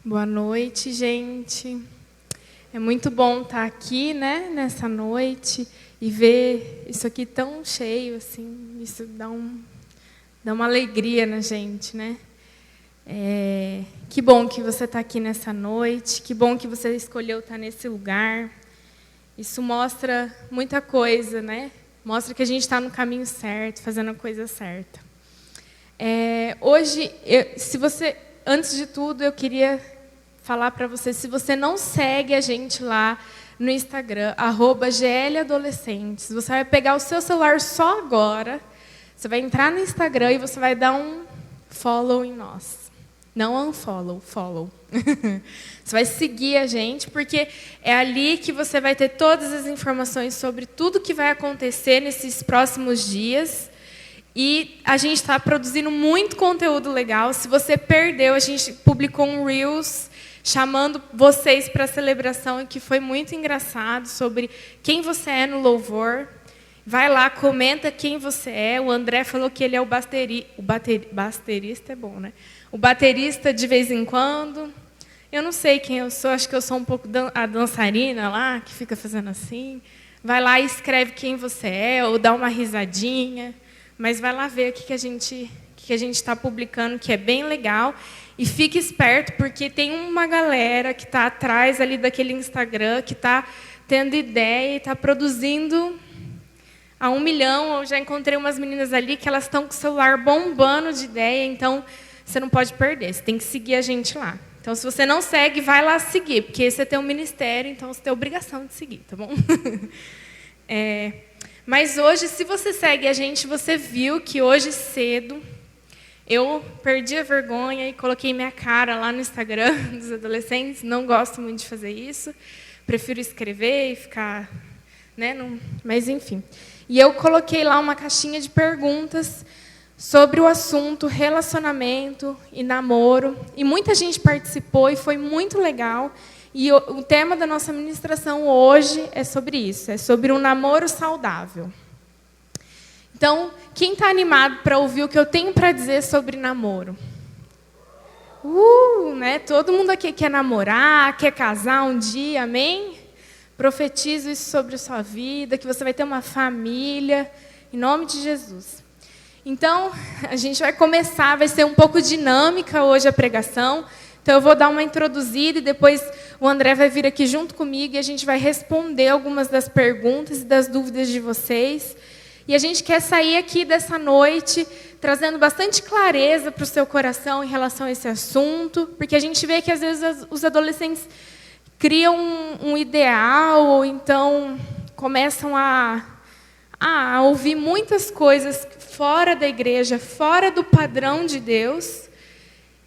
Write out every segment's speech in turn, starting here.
Boa noite, gente. É muito bom estar aqui, né, nessa noite e ver isso aqui tão cheio, assim. Isso dá uma alegria na gente, né? Que bom que você está aqui nessa noite. Que bom que você escolheu estar nesse lugar. Isso mostra muita coisa, né? Mostra que a gente está no caminho certo, fazendo a coisa certa. Hoje, antes de tudo, eu queria falar para você, se você não segue a gente lá no Instagram, @GLAdolescentes, você vai pegar o seu celular só agora, você vai entrar no Instagram e você vai dar um follow em nós. Não unfollow, follow. Você vai seguir a gente, porque é ali que você vai ter todas as informações sobre tudo que vai acontecer nesses próximos dias. E a gente está produzindo muito conteúdo legal. Se você perdeu, a gente publicou um Reels chamando vocês para a celebração, que foi muito engraçado, sobre quem você é no louvor. Vai lá, comenta quem você é. O André falou que ele é o baterista, é bom, né? O baterista de vez em quando. Eu não sei quem eu sou, acho que eu sou um pouco a dançarina lá, que fica fazendo assim. Vai lá e escreve quem você é, ou dá uma risadinha. Mas vai lá ver o que a gente está publicando, que é bem legal. E fique esperto, porque tem uma galera que está atrás ali daquele Instagram, que está tendo ideia e está produzindo a 1 milhão. Eu já encontrei umas meninas ali que elas estão com o celular bombando de ideia, então você não pode perder, você tem que seguir a gente lá. Então, se você não segue, vai lá seguir, porque você tem um ministério, então você tem a obrigação de seguir, tá bom? Mas hoje, se você segue a gente, você viu que hoje cedo eu perdi a vergonha e coloquei minha cara lá no Instagram dos adolescentes. Não gosto muito de fazer isso. Prefiro escrever e ficar, né? Mas, enfim. E eu coloquei lá uma caixinha de perguntas sobre o assunto relacionamento e namoro. E muita gente participou e foi muito legal. E o tema da nossa ministração hoje é sobre isso. É sobre um namoro saudável. Então, quem está animado para ouvir o que eu tenho para dizer sobre namoro? Né? Todo mundo aqui quer namorar, quer casar um dia, amém? Profetizo isso sobre a sua vida, que você vai ter uma família, em nome de Jesus. Então, a gente vai começar, vai ser um pouco dinâmica hoje a pregação. Então, eu vou dar uma introduzida e depois o André vai vir aqui junto comigo e a gente vai responder algumas das perguntas e das dúvidas de vocês. E a gente quer sair aqui dessa noite trazendo bastante clareza para o seu coração em relação a esse assunto, porque a gente vê que, às vezes, os adolescentes criam um ideal, ou então começam a ouvir muitas coisas fora da igreja, fora do padrão de Deus.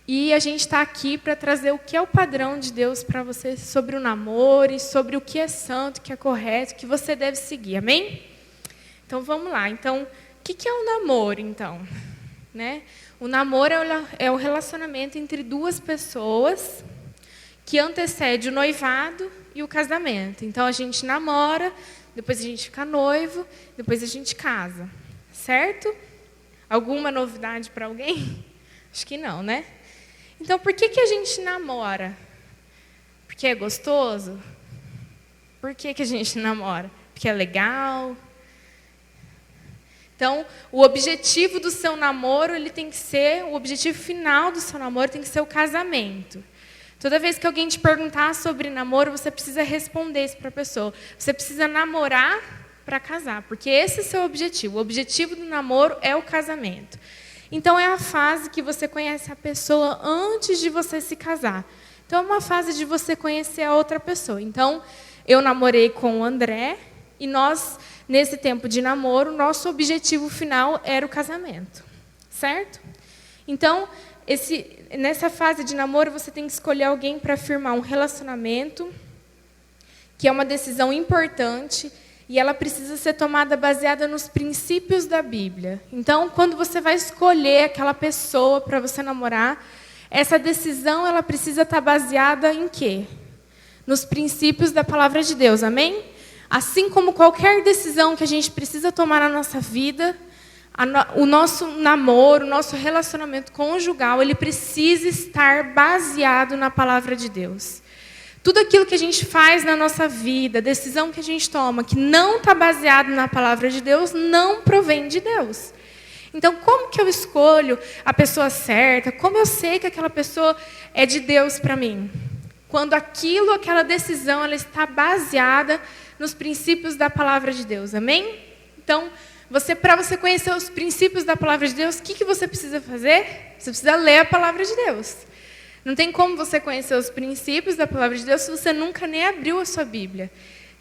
E a gente está aqui para trazer o que é o padrão de Deus para você sobre o namoro e sobre o que é santo, o que é correto, o que você deve seguir. Amém? Então, vamos lá. Então, o que é um namoro, então? Né? O namoro é o relacionamento entre duas pessoas que antecede o noivado e o casamento. Então, a gente namora, depois a gente fica noivo, depois a gente casa. Certo? Alguma novidade para alguém? Acho que não, né? Então, por que a gente namora? Porque é gostoso? Por que a gente namora? Porque é legal? Então, o objetivo do seu namoro, o objetivo final do seu namoro tem que ser o casamento. Toda vez que alguém te perguntar sobre namoro, você precisa responder isso para a pessoa. Você precisa namorar para casar, porque esse é o seu objetivo. O objetivo do namoro é o casamento. Então, é a fase que você conhece a pessoa antes de você se casar. Então, é uma fase de você conhecer a outra pessoa. Então, eu namorei com o André e nós, nesse tempo de namoro, nosso objetivo final era o casamento. Certo? Então, nessa fase de namoro, você tem que escolher alguém para firmar um relacionamento, que é uma decisão importante, e ela precisa ser tomada baseada nos princípios da Bíblia. Então, quando você vai escolher aquela pessoa para você namorar, essa decisão ela precisa estar baseada em quê? Nos princípios da palavra de Deus, amém? Assim como qualquer decisão que a gente precisa tomar na nossa vida, O nosso namoro, o nosso relacionamento conjugal, ele precisa estar baseado na palavra de Deus. Tudo aquilo que a gente faz na nossa vida, a decisão que a gente toma, que não está baseado na palavra de Deus, não provém de Deus. Então, como que eu escolho a pessoa certa? Como eu sei que aquela pessoa é de Deus para mim? Quando aquela decisão, ela está baseada nos princípios da palavra de Deus. Amém? Então, para você conhecer os princípios da palavra de Deus, o que você precisa fazer? Você precisa ler a palavra de Deus. Não tem como você conhecer os princípios da palavra de Deus se você nunca nem abriu a sua Bíblia.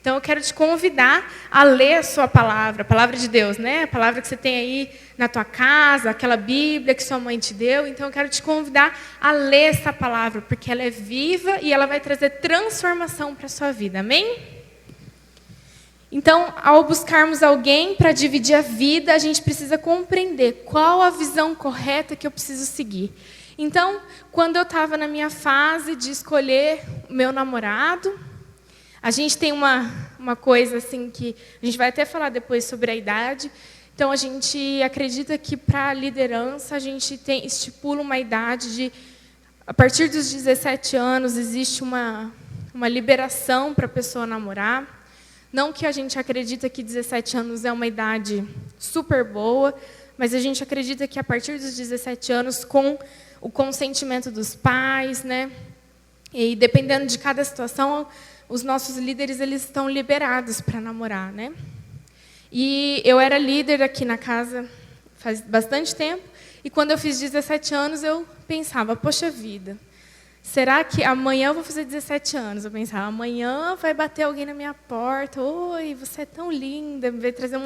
Então, eu quero te convidar a ler a sua palavra, a palavra de Deus, né? A palavra que você tem aí na tua casa, aquela Bíblia que sua mãe te deu. Então, eu quero te convidar a ler essa palavra, porque ela é viva e ela vai trazer transformação para a sua vida. Amém? Então, ao buscarmos alguém para dividir a vida, a gente precisa compreender qual a visão correta que eu preciso seguir. Então, quando eu estava na minha fase de escolher o meu namorado, a gente tem uma coisa assim que a gente vai até falar depois sobre a idade. Então, a gente acredita que para a liderança a gente estipula uma idade de, a partir dos 17 anos, existe uma liberação para a pessoa namorar. Não que a gente acredita que 17 anos é uma idade super boa, mas a gente acredita que a partir dos 17 anos, com o consentimento dos pais, né? E dependendo de cada situação, os nossos líderes eles estão liberados para namorar, né? E eu era líder aqui na casa faz bastante tempo, e quando eu fiz 17 anos, eu pensava, poxa vida, será que amanhã eu vou fazer 17 anos? Eu pensava, amanhã vai bater alguém na minha porta, oi, você é tão linda, vai trazer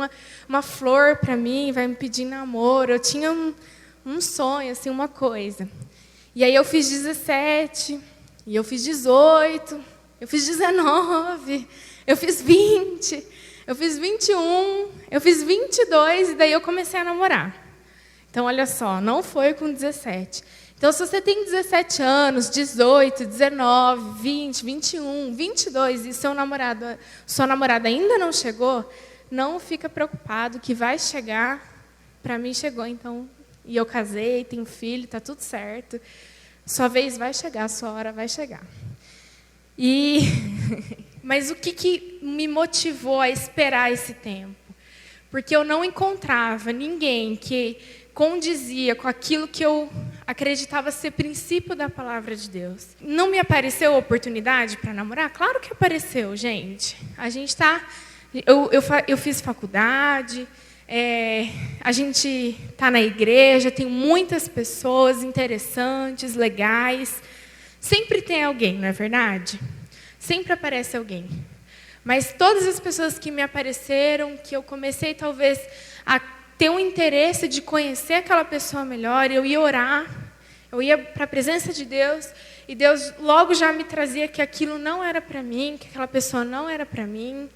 uma flor para mim, vai me pedir namoro. Eu tinha um sonho, assim, uma coisa. E aí eu fiz 17, e eu fiz 18, eu fiz 19, eu fiz 20, eu fiz 21, eu fiz 22, e daí eu comecei a namorar. Então, olha só, não foi com 17. Então, se você tem 17 anos, 18, 19, 20, 21, 22, e sua namorada ainda não chegou, não fica preocupado que vai chegar. Para mim, chegou, então, e eu casei, tenho filho, está tudo certo. Sua vez vai chegar, sua hora vai chegar. Mas o que me motivou a esperar esse tempo? Porque eu não encontrava ninguém que condizia com aquilo que eu acreditava ser princípio da palavra de Deus. Não me apareceu oportunidade para namorar? Claro que apareceu, gente. A gente está... Eu fiz faculdade, a gente está na igreja, tem muitas pessoas interessantes, legais. Sempre tem alguém, não é verdade? Sempre aparece alguém. Mas todas as pessoas que me apareceram, que eu comecei talvez a ter um interesse de conhecer aquela pessoa melhor, eu ia orar, eu ia para a presença de Deus, e Deus logo já me trazia que aquilo não era para mim, que aquela pessoa não era para mim,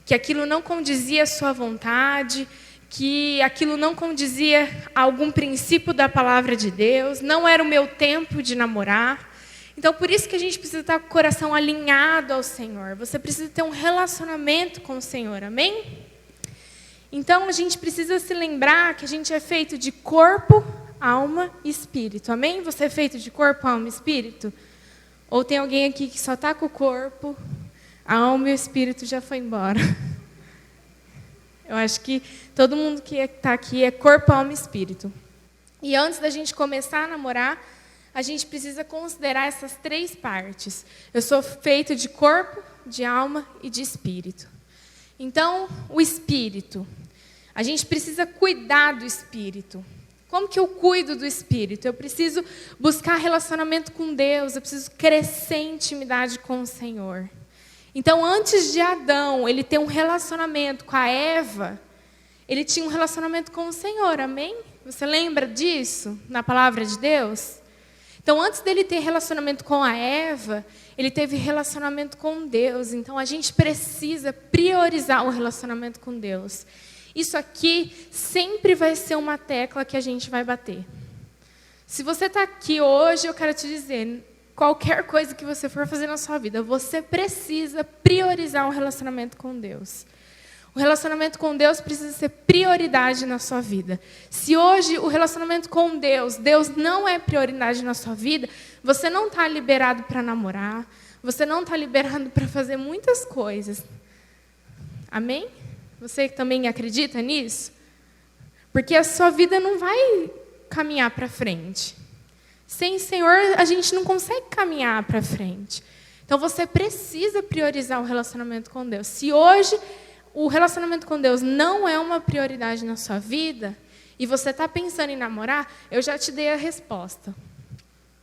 que aquilo não condizia à sua vontade, que aquilo não condizia a algum princípio da palavra de Deus, não era o meu tempo de namorar. Então, por isso que a gente precisa estar com o coração alinhado ao Senhor. Você precisa ter um relacionamento com o Senhor, amém? Então, a gente precisa se lembrar que a gente é feito de corpo, alma e espírito, amém? Você é feito de corpo, alma e espírito? Ou tem alguém aqui que só está com o corpo, a alma e o espírito já foi embora? Eu acho que todo mundo que está aqui é corpo, alma e espírito. E antes da gente começar a namorar, a gente precisa considerar essas três partes. Eu sou feito de corpo, de alma e de espírito. Então, o espírito. A gente precisa cuidar do espírito. Como que eu cuido do espírito? Eu preciso buscar relacionamento com Deus, eu preciso crescer em intimidade com o Senhor. Então, antes de Adão, ele ter um relacionamento com a Eva, ele tinha um relacionamento com o Senhor, amém? Você lembra disso na palavra de Deus? Então, antes dele ter relacionamento com a Eva, ele teve relacionamento com Deus. Então, a gente precisa priorizar o relacionamento com Deus. Isso aqui sempre vai ser uma tecla que a gente vai bater. Se você está aqui hoje, eu quero te dizer, qualquer coisa que você for fazer na sua vida, você precisa priorizar um relacionamento com Deus. O relacionamento com Deus precisa ser prioridade na sua vida. Se hoje o relacionamento com Deus não é prioridade na sua vida, você não está liberado para namorar, você não está liberado para fazer muitas coisas. Amém? Você também acredita nisso? Porque a sua vida não vai caminhar para frente. Sem o Senhor, a gente não consegue caminhar para frente. Então, você precisa priorizar o relacionamento com Deus. Se hoje o relacionamento com Deus não é uma prioridade na sua vida, e você está pensando em namorar, eu já te dei a resposta.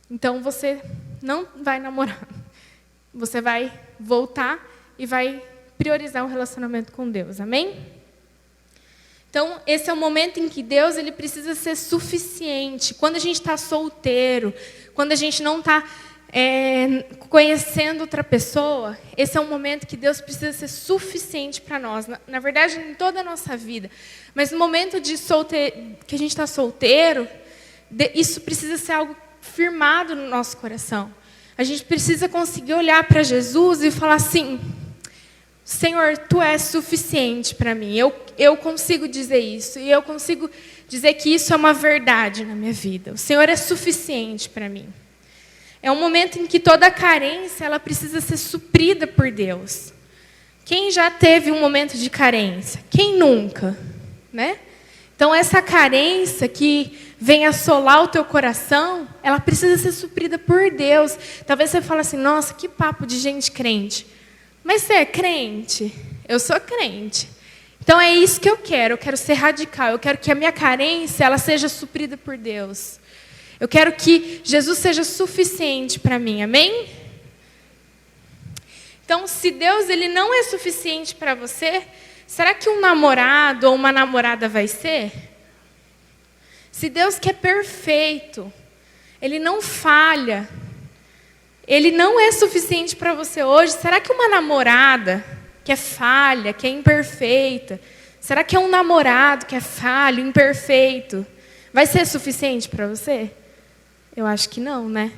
Então, você não vai namorar. Você vai voltar e vai priorizar o relacionamento com Deus. Amém? Então, esse é o momento em que Deus ele precisa ser suficiente. Quando a gente está solteiro, quando a gente não está conhecendo outra pessoa, esse é um momento que Deus precisa ser suficiente para nós. Na verdade, em toda a nossa vida. Mas no momento de que a gente está solteiro, isso precisa ser algo firmado no nosso coração. A gente precisa conseguir olhar para Jesus e falar assim: Senhor, Tu és suficiente para mim. Eu consigo dizer isso. E eu consigo dizer que isso é uma verdade na minha vida. O Senhor é suficiente para mim. É um momento em que toda carência ela precisa ser suprida por Deus. Quem já teve um momento de carência? Quem nunca? Né? Então, essa carência que vem assolar o teu coração, ela precisa ser suprida por Deus. Talvez você fale assim: nossa, que papo de gente crente. Mas você é crente? Eu sou crente. Então, é isso que eu quero ser radical. Eu quero que a minha carência ela seja suprida por Deus. Eu quero que Jesus seja suficiente para mim, amém? Então, se Deus ele não é suficiente para você, será que um namorado ou uma namorada vai ser? Se Deus que é perfeito, Ele não falha, Ele não é suficiente para você hoje, será que uma namorada que é falha, que é imperfeita, será que é um namorado que é falho, imperfeito, vai ser suficiente para você? Eu acho que não, né?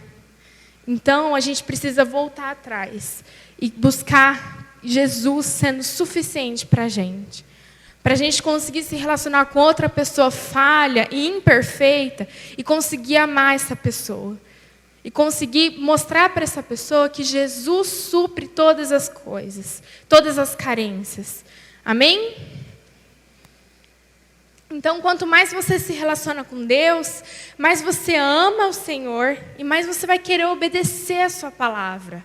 Então, a gente precisa voltar atrás e buscar Jesus sendo suficiente para a gente conseguir se relacionar com outra pessoa falha e imperfeita e conseguir amar essa pessoa. E conseguir mostrar para essa pessoa que Jesus supre todas as coisas, todas as carências. Amém? Então, quanto mais você se relaciona com Deus, mais você ama o Senhor e mais você vai querer obedecer a sua palavra.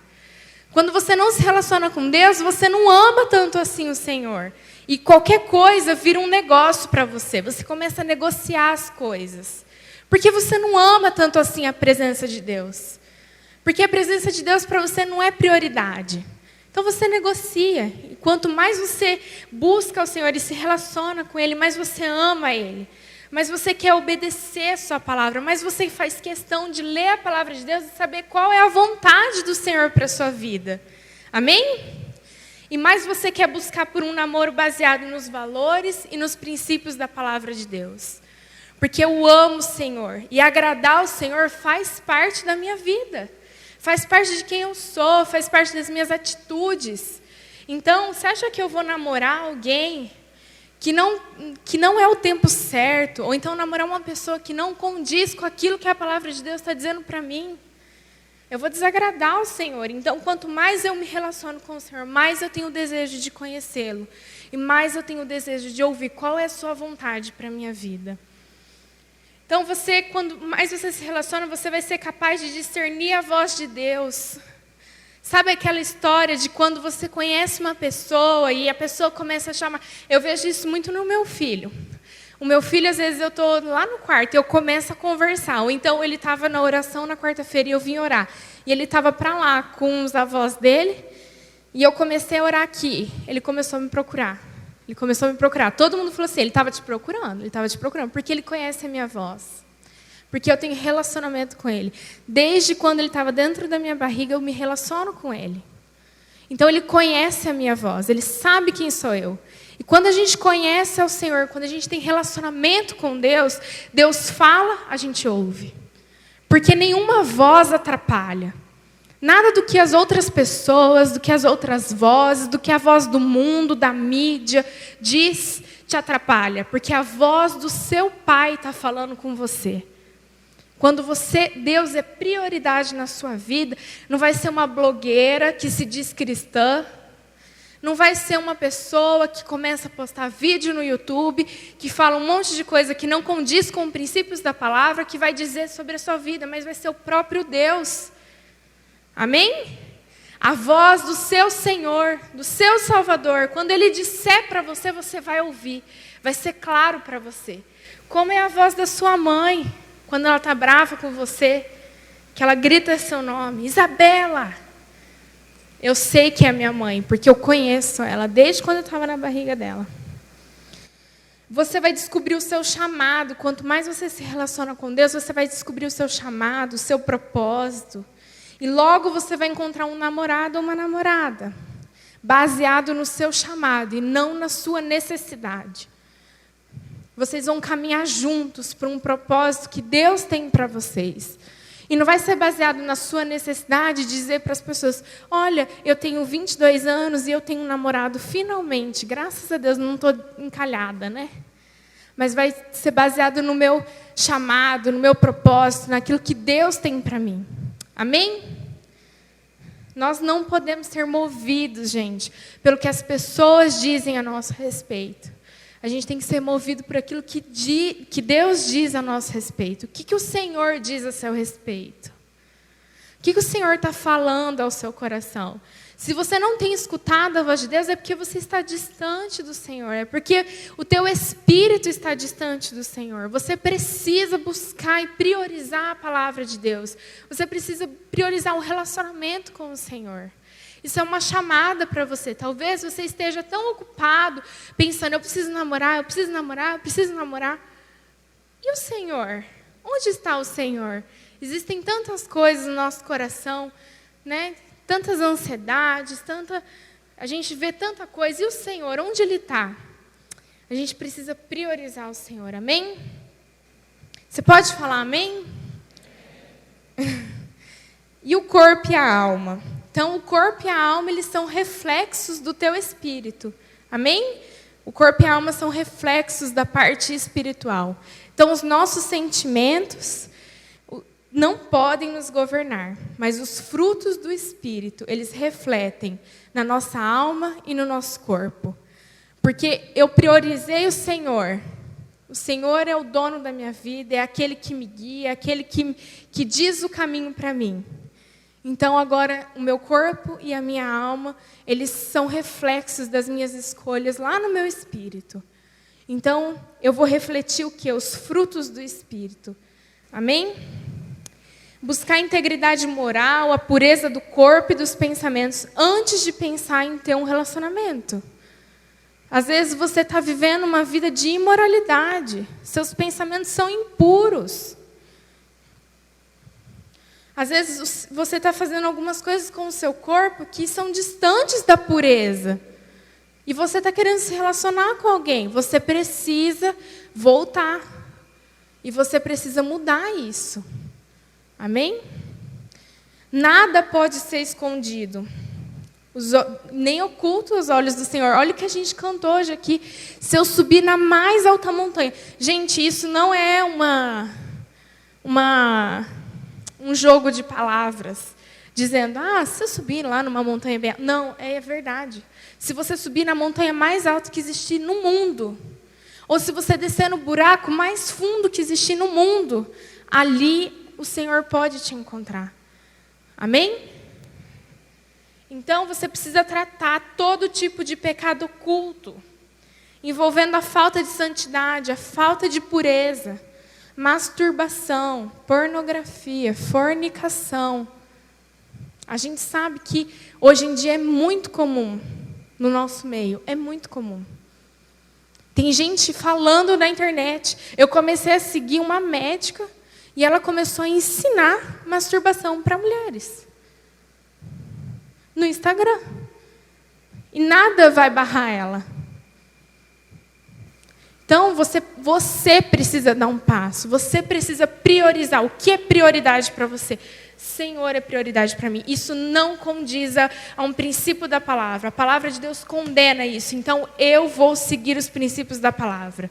Quando você não se relaciona com Deus, você não ama tanto assim o Senhor. E qualquer coisa vira um negócio para você. Você começa a negociar as coisas. Porque você não ama tanto assim a presença de Deus. Porque a presença de Deus para você não é prioridade. Então você negocia. E quanto mais você busca o Senhor e se relaciona com Ele, mais você ama Ele. Mais você quer obedecer a sua palavra. Mais você faz questão de ler a palavra de Deus e saber qual é a vontade do Senhor para a sua vida. Amém? E mais você quer buscar por um namoro baseado nos valores e nos princípios da palavra de Deus. Porque eu amo o Senhor. E agradar o Senhor faz parte da minha vida. Faz parte de quem eu sou, faz parte das minhas atitudes. Então, você acha que eu vou namorar alguém que não é o tempo certo? Ou então namorar uma pessoa que não condiz com aquilo que a palavra de Deus está dizendo para mim? Eu vou desagradar o Senhor. Então, quanto mais eu me relaciono com o Senhor, mais eu tenho o desejo de conhecê-lo. E mais eu tenho o desejo de ouvir qual é a sua vontade para a minha vida. Então, quando mais você se relaciona, você vai ser capaz de discernir a voz de Deus. Sabe aquela história de quando você conhece uma pessoa e a pessoa começa a chamar... Eu vejo isso muito no meu filho. O meu filho, às vezes, eu estou lá no quarto e eu começo a conversar. Ou então, ele estava na oração na quarta-feira e eu vim orar. E ele estava para lá com os avós dele e eu comecei a orar aqui. Ele começou a me procurar. Todo mundo falou assim: ele estava te procurando, porque ele conhece a minha voz. Porque eu tenho relacionamento com ele. Desde quando ele estava dentro da minha barriga, eu me relaciono com ele. Então, ele conhece a minha voz, ele sabe quem sou eu. E quando a gente conhece ao Senhor, quando a gente tem relacionamento com Deus, Deus fala, a gente ouve. Porque nenhuma voz atrapalha. Nada do que as outras pessoas, do que as outras vozes, do que a voz do mundo, da mídia, diz, te atrapalha. Porque a voz do seu Pai está falando com você. Quando Deus é prioridade na sua vida, não vai ser uma blogueira que se diz cristã, não vai ser uma pessoa que começa a postar vídeo no YouTube, que fala um monte de coisa que não condiz com os princípios da palavra, que vai dizer sobre a sua vida, mas vai ser o próprio Deus. Amém? A voz do seu Senhor, do seu Salvador, quando Ele disser para você, você vai ouvir, vai ser claro para você. Como é a voz da sua mãe, quando ela está brava com você, que ela grita seu nome, Isabela. Eu sei que é minha mãe, porque eu conheço ela desde quando eu estava na barriga dela. Você vai descobrir o seu chamado. Quanto mais você se relaciona com Deus, você vai descobrir o seu chamado, o seu propósito. E logo você vai encontrar um namorado ou uma namorada, baseado no seu chamado e não na sua necessidade. Vocês vão caminhar juntos para um propósito que Deus tem para vocês. E não vai ser baseado na sua necessidade de dizer para as pessoas, olha, eu tenho 22 anos e eu tenho um namorado, finalmente, graças a Deus, não estou encalhada, né? Mas vai ser baseado no meu chamado, no meu propósito, naquilo que Deus tem para mim. Amém? Nós não podemos ser movidos, gente, pelo que as pessoas dizem a nosso respeito. A gente tem que ser movido por aquilo que Deus diz a nosso respeito. O que o Senhor diz a seu respeito? O que o Senhor está falando ao seu coração? Se você não tem escutado a voz de Deus, é porque você está distante do Senhor. É porque o teu espírito está distante do Senhor. Você precisa buscar e priorizar a palavra de Deus. Você precisa priorizar um relacionamento com o Senhor. Isso é uma chamada para você. Talvez você esteja tão ocupado, pensando, eu preciso namorar, eu preciso namorar, eu preciso namorar. E o Senhor? Onde está o Senhor? Existem tantas coisas no nosso coração, né? Tantas ansiedades, a gente vê tanta coisa. E o Senhor, onde Ele está? A gente precisa priorizar o Senhor, amém? Você pode falar amém? E o corpo e a alma? Então, o corpo e a alma, eles são reflexos do teu espírito. Amém? O corpo e a alma são reflexos da parte espiritual. Então, os nossos sentimentos não podem nos governar, mas os frutos do Espírito, eles refletem na nossa alma e no nosso corpo. Porque eu priorizei o Senhor. O Senhor é o dono da minha vida, é aquele que me guia, é aquele que diz o caminho para mim. Então, agora, o meu corpo e a minha alma, eles são reflexos das minhas escolhas lá no meu espírito. Então, eu vou refletir o quê? Os frutos do Espírito. Amém? Buscar a integridade moral, a pureza do corpo e dos pensamentos, antes de pensar em ter um relacionamento. Às vezes, você está vivendo uma vida de imoralidade. Seus pensamentos são impuros. Às vezes, você está fazendo algumas coisas com o seu corpo que são distantes da pureza. E você está querendo se relacionar com alguém. Você precisa voltar. E você precisa mudar isso. Amém? Nada pode ser escondido. Nem oculto os olhos do Senhor. Olha o que a gente cantou hoje aqui. Se eu subir na mais alta montanha. Gente, isso não é um jogo de palavras, dizendo, se eu subir lá numa montanha bem alta. Não, é verdade. Se você subir na montanha mais alta que existir no mundo, ou se você descer no buraco mais fundo que existir no mundo, ali o Senhor pode te encontrar. Amém? Então, você precisa tratar todo tipo de pecado oculto, envolvendo a falta de santidade, a falta de pureza, masturbação, pornografia, fornicação. A gente sabe que hoje em dia é muito comum no nosso meio, é muito comum. Tem gente falando na internet. Eu comecei a seguir uma médica e ela começou a ensinar masturbação para mulheres no Instagram. E nada vai barrar ela. Então, você precisa dar um passo. Você precisa priorizar. O que é prioridade para você? Senhor é prioridade para mim. Isso não condiz a um princípio da palavra. A palavra de Deus condena isso. Então, eu vou seguir os princípios da palavra.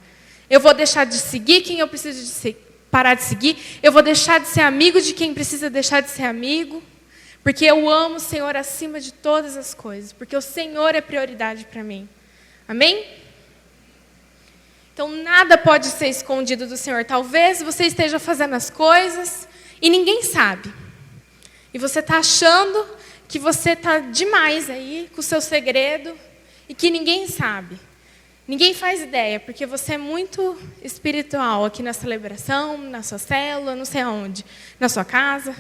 Eu vou deixar de seguir quem eu preciso parar de seguir. Eu vou deixar de ser amigo de quem precisa deixar de ser amigo. Porque eu amo o Senhor acima de todas as coisas. Porque o Senhor é prioridade para mim. Amém? Então, nada pode ser escondido do Senhor. Talvez você esteja fazendo as coisas e ninguém sabe. E você está achando que você está demais aí com o seu segredo e que ninguém sabe. Ninguém faz ideia, porque você é muito espiritual aqui na celebração, na sua célula, não sei aonde, na sua casa.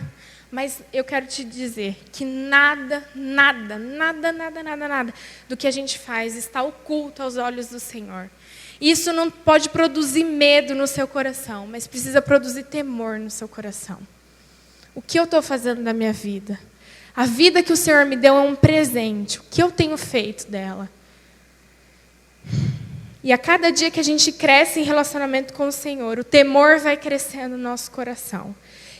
Mas eu quero te dizer que nada do que a gente faz está oculto aos olhos do Senhor. Isso não pode produzir medo no seu coração, mas precisa produzir temor no seu coração. O que eu estou fazendo da minha vida? A vida que o Senhor me deu é um presente. O que eu tenho feito dela? E a cada dia que a gente cresce em relacionamento com o Senhor, o temor vai crescendo no nosso coração.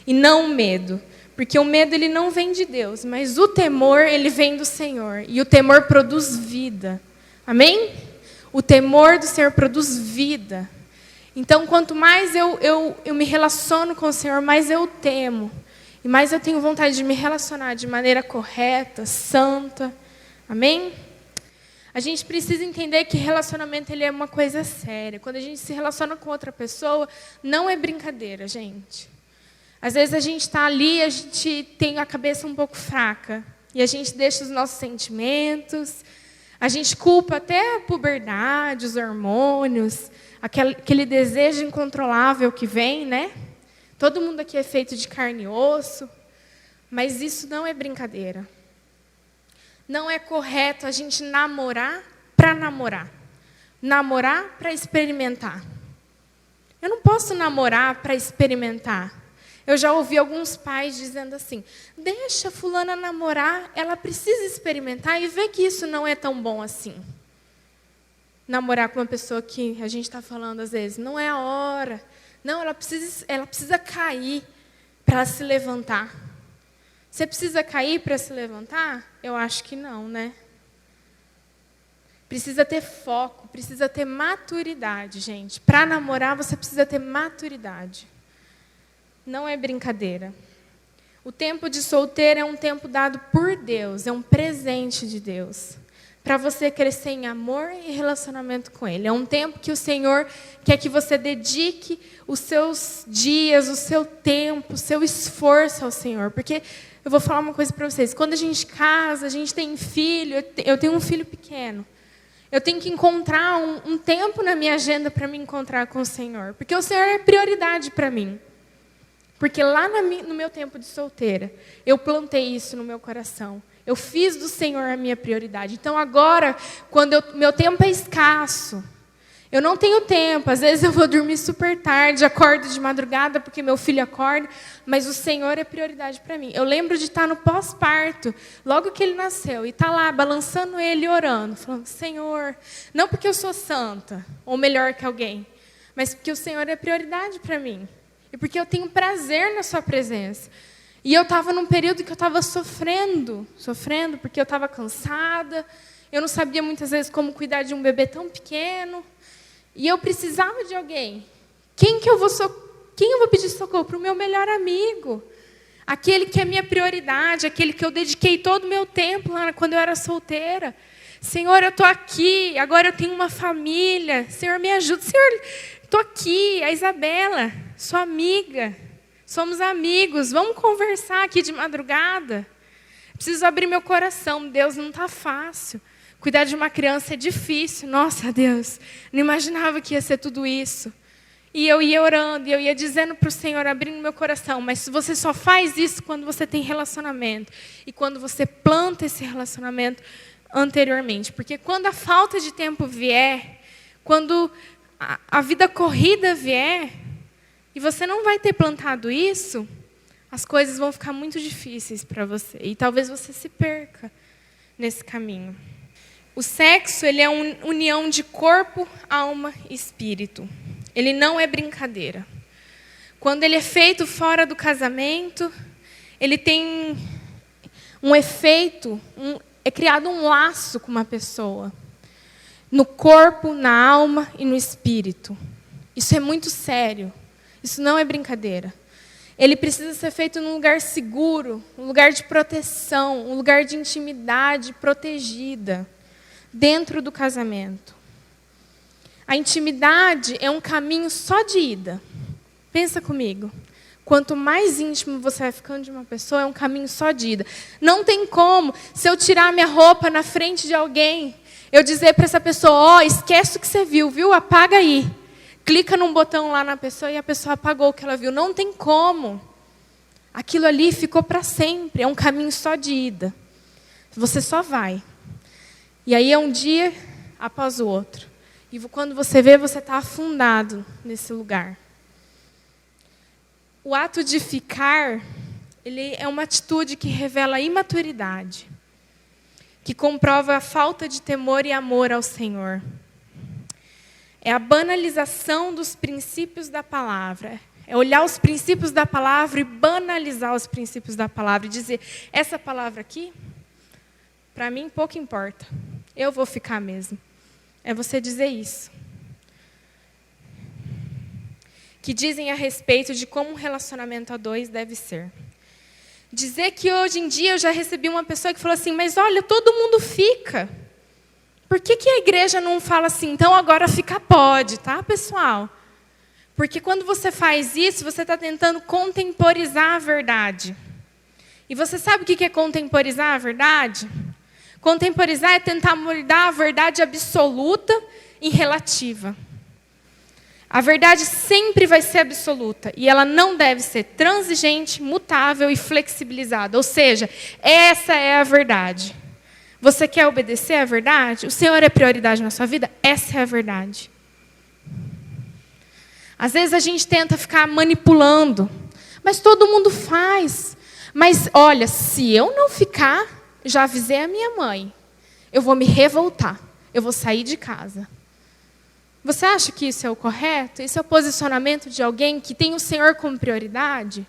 E não o medo. Porque o medo ele não vem de Deus, mas o temor ele vem do Senhor. E o temor produz vida. Amém? O temor do Senhor produz vida. Então, quanto mais eu me relaciono com o Senhor, mais eu temo. E mais eu tenho vontade de me relacionar de maneira correta, santa. Amém? A gente precisa entender que relacionamento ele é uma coisa séria. Quando a gente se relaciona com outra pessoa, não é brincadeira, gente. Às vezes a gente está ali, a gente tem a cabeça um pouco fraca. E a gente deixa os nossos sentimentos. A gente culpa até a puberdade, os hormônios, aquele desejo incontrolável que vem, né? Todo mundo aqui é feito de carne e osso. Mas isso não é brincadeira. Não é correto a gente namorar para namorar. Namorar para experimentar. Eu não posso namorar para experimentar. Eu já ouvi alguns pais dizendo assim, deixa a fulana namorar, ela precisa experimentar e ver que isso não é tão bom assim. Namorar com uma pessoa que a gente está falando às vezes, não é a hora. Não, ela precisa cair para ela se levantar. Você precisa cair para se levantar? Eu acho que não, né? Precisa ter foco, precisa ter maturidade, gente. Para namorar, você precisa ter maturidade. Não é brincadeira. O tempo de solteiro é um tempo dado por Deus, é um presente de Deus, para você crescer em amor e relacionamento com Ele. É um tempo que o Senhor quer que você dedique os seus dias, o seu tempo, o seu esforço ao Senhor. Porque eu vou falar uma coisa para vocês. Quando a gente casa, a gente tem filho, eu tenho um filho pequeno. Eu tenho que encontrar um tempo na minha agenda para me encontrar com o Senhor. Porque o Senhor é prioridade para mim. Porque lá no meu tempo de solteira, eu plantei isso no meu coração. Eu fiz do Senhor a minha prioridade. Então agora, quando meu tempo é escasso, eu não tenho tempo. Às vezes eu vou dormir super tarde, acordo de madrugada porque meu filho acorda, mas o Senhor é prioridade para mim. Eu lembro de estar no pós-parto, logo que ele nasceu, e estar lá balançando ele e orando, falando, Senhor, não porque eu sou santa, ou melhor que alguém, mas porque o Senhor é prioridade para mim. E porque eu tenho prazer na sua presença. E eu estava num período que eu estava sofrendo porque eu estava cansada. Eu não sabia muitas vezes como cuidar de um bebê tão pequeno. E eu precisava de alguém. Quem eu vou pedir socorro? Para o meu melhor amigo. Aquele que é minha prioridade, aquele que eu dediquei todo o meu tempo lá quando eu era solteira. Senhor, eu estou aqui, agora eu tenho uma família. Senhor, me ajuda. Senhor, estou aqui, a Isabela, sua amiga. Somos amigos, vamos conversar aqui de madrugada. Preciso abrir meu coração. Deus, não está fácil. Cuidar de uma criança é difícil. Nossa, Deus, não imaginava que ia ser tudo isso. E eu ia orando, e eu ia dizendo para o Senhor, abrindo meu coração. Mas você só faz isso quando você tem relacionamento. E quando você planta esse relacionamento anteriormente. Porque quando a falta de tempo vier, quando a vida corrida vier, e você não vai ter plantado isso, as coisas vão ficar muito difíceis para você. E talvez você se perca nesse caminho. O sexo, ele é uma união de corpo, alma e espírito. Ele não é brincadeira. Quando ele é feito fora do casamento, ele tem um efeito, é criado um laço com uma pessoa. No corpo, na alma e no espírito. Isso é muito sério. Isso não é brincadeira. Ele precisa ser feito num lugar seguro, um lugar de proteção, um lugar de intimidade protegida, dentro do casamento. A intimidade é um caminho só de ida. Pensa comigo. Quanto mais íntimo você vai ficando de uma pessoa, é um caminho só de ida. Não tem como, se eu tirar minha roupa na frente de alguém, eu dizer para essa pessoa, esquece o que você viu? Apaga aí. Clica num botão lá na pessoa e a pessoa apagou o que ela viu. Não tem como. Aquilo ali ficou para sempre. É um caminho só de ida. Você só vai. E aí é um dia após o outro. E quando você vê, você está afundado nesse lugar. O ato de ficar, ele é uma atitude que revela imaturidade, que comprova a falta de temor e amor ao Senhor. É a banalização dos princípios da palavra. É olhar os princípios da palavra e banalizar os princípios da palavra. E dizer, essa palavra aqui, para mim, pouco importa. Eu vou ficar mesmo. É você dizer isso. Que dizem a respeito de como um relacionamento a dois deve ser. Dizer que hoje em dia eu já recebi uma pessoa que falou assim, mas olha, todo mundo fica. Por que a igreja não fala assim, então agora fica pode, tá, pessoal? Porque quando você faz isso, você está tentando contemporizar a verdade. E você sabe o que é contemporizar a verdade? Contemporizar é tentar moldar a verdade absoluta em relativa. A verdade sempre vai ser absoluta. E ela não deve ser transigente, mutável e flexibilizada. Ou seja, essa é a verdade. Você quer obedecer à verdade? O Senhor é prioridade na sua vida? Essa é a verdade. Às vezes a gente tenta ficar manipulando. Mas todo mundo faz. Mas olha, se eu não ficar, já avisei a minha mãe. Eu vou me revoltar. Eu vou sair de casa. Você acha que isso é o correto? Isso é o posicionamento de alguém que tem o Senhor como prioridade?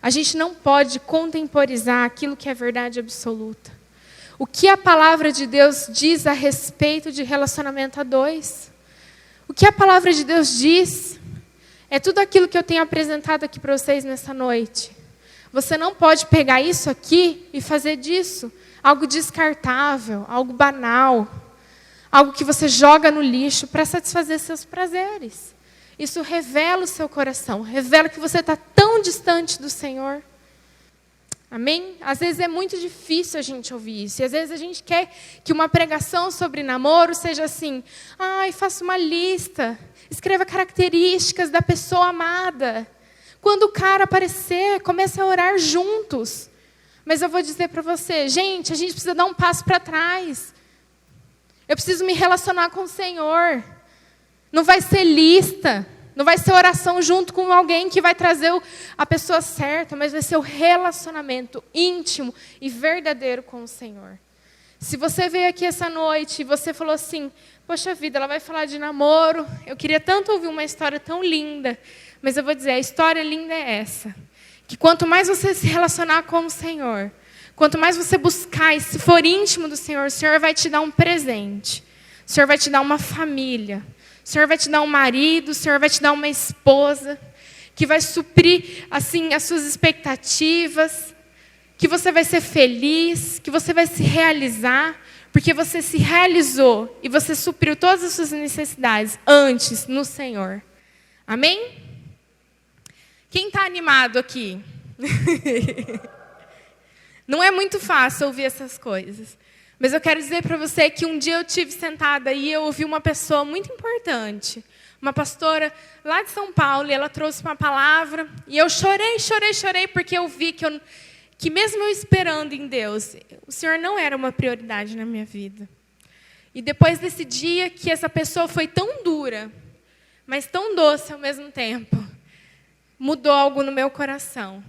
A gente não pode contemporizar aquilo que é verdade absoluta. O que a palavra de Deus diz a respeito de relacionamento a dois? O que a palavra de Deus diz? É tudo aquilo que eu tenho apresentado aqui para vocês nessa noite. Você não pode pegar isso aqui e fazer disso algo descartável, algo banal, algo que você joga no lixo para satisfazer seus prazeres. Isso revela o seu coração, revela que você está tão distante do Senhor. Amém? Às vezes é muito difícil a gente ouvir isso. E às vezes a gente quer que uma pregação sobre namoro seja assim, faça uma lista, escreva características da pessoa amada. Quando o cara aparecer, comece a orar juntos. Mas eu vou dizer para você, gente, a gente precisa dar um passo para trás. Eu preciso me relacionar com o Senhor. Não vai ser lista. Não vai ser oração junto com alguém que vai trazer a pessoa certa, mas vai ser o relacionamento íntimo e verdadeiro com o Senhor. Se você veio aqui essa noite e você falou assim, poxa vida, ela vai falar de namoro, eu queria tanto ouvir uma história tão linda, mas eu vou dizer, a história linda é essa, que quanto mais você se relacionar com o Senhor, quanto mais você buscar e se for íntimo do Senhor, o Senhor vai te dar um presente, o Senhor vai te dar uma família, o Senhor vai te dar um marido, o Senhor vai te dar uma esposa, que vai suprir assim, as suas expectativas, que você vai ser feliz, que você vai se realizar, porque você se realizou e você supriu todas as suas necessidades antes no Senhor. Amém? Quem está animado aqui? Não é muito fácil ouvir essas coisas. Mas eu quero dizer para você que um dia eu tive sentada aí e eu ouvi uma pessoa muito importante, uma pastora lá de São Paulo, e ela trouxe uma palavra, e eu chorei, porque eu vi que mesmo eu esperando em Deus, o Senhor não era uma prioridade na minha vida. E depois desse dia que essa pessoa foi tão dura, mas tão doce ao mesmo tempo, mudou algo no meu coração.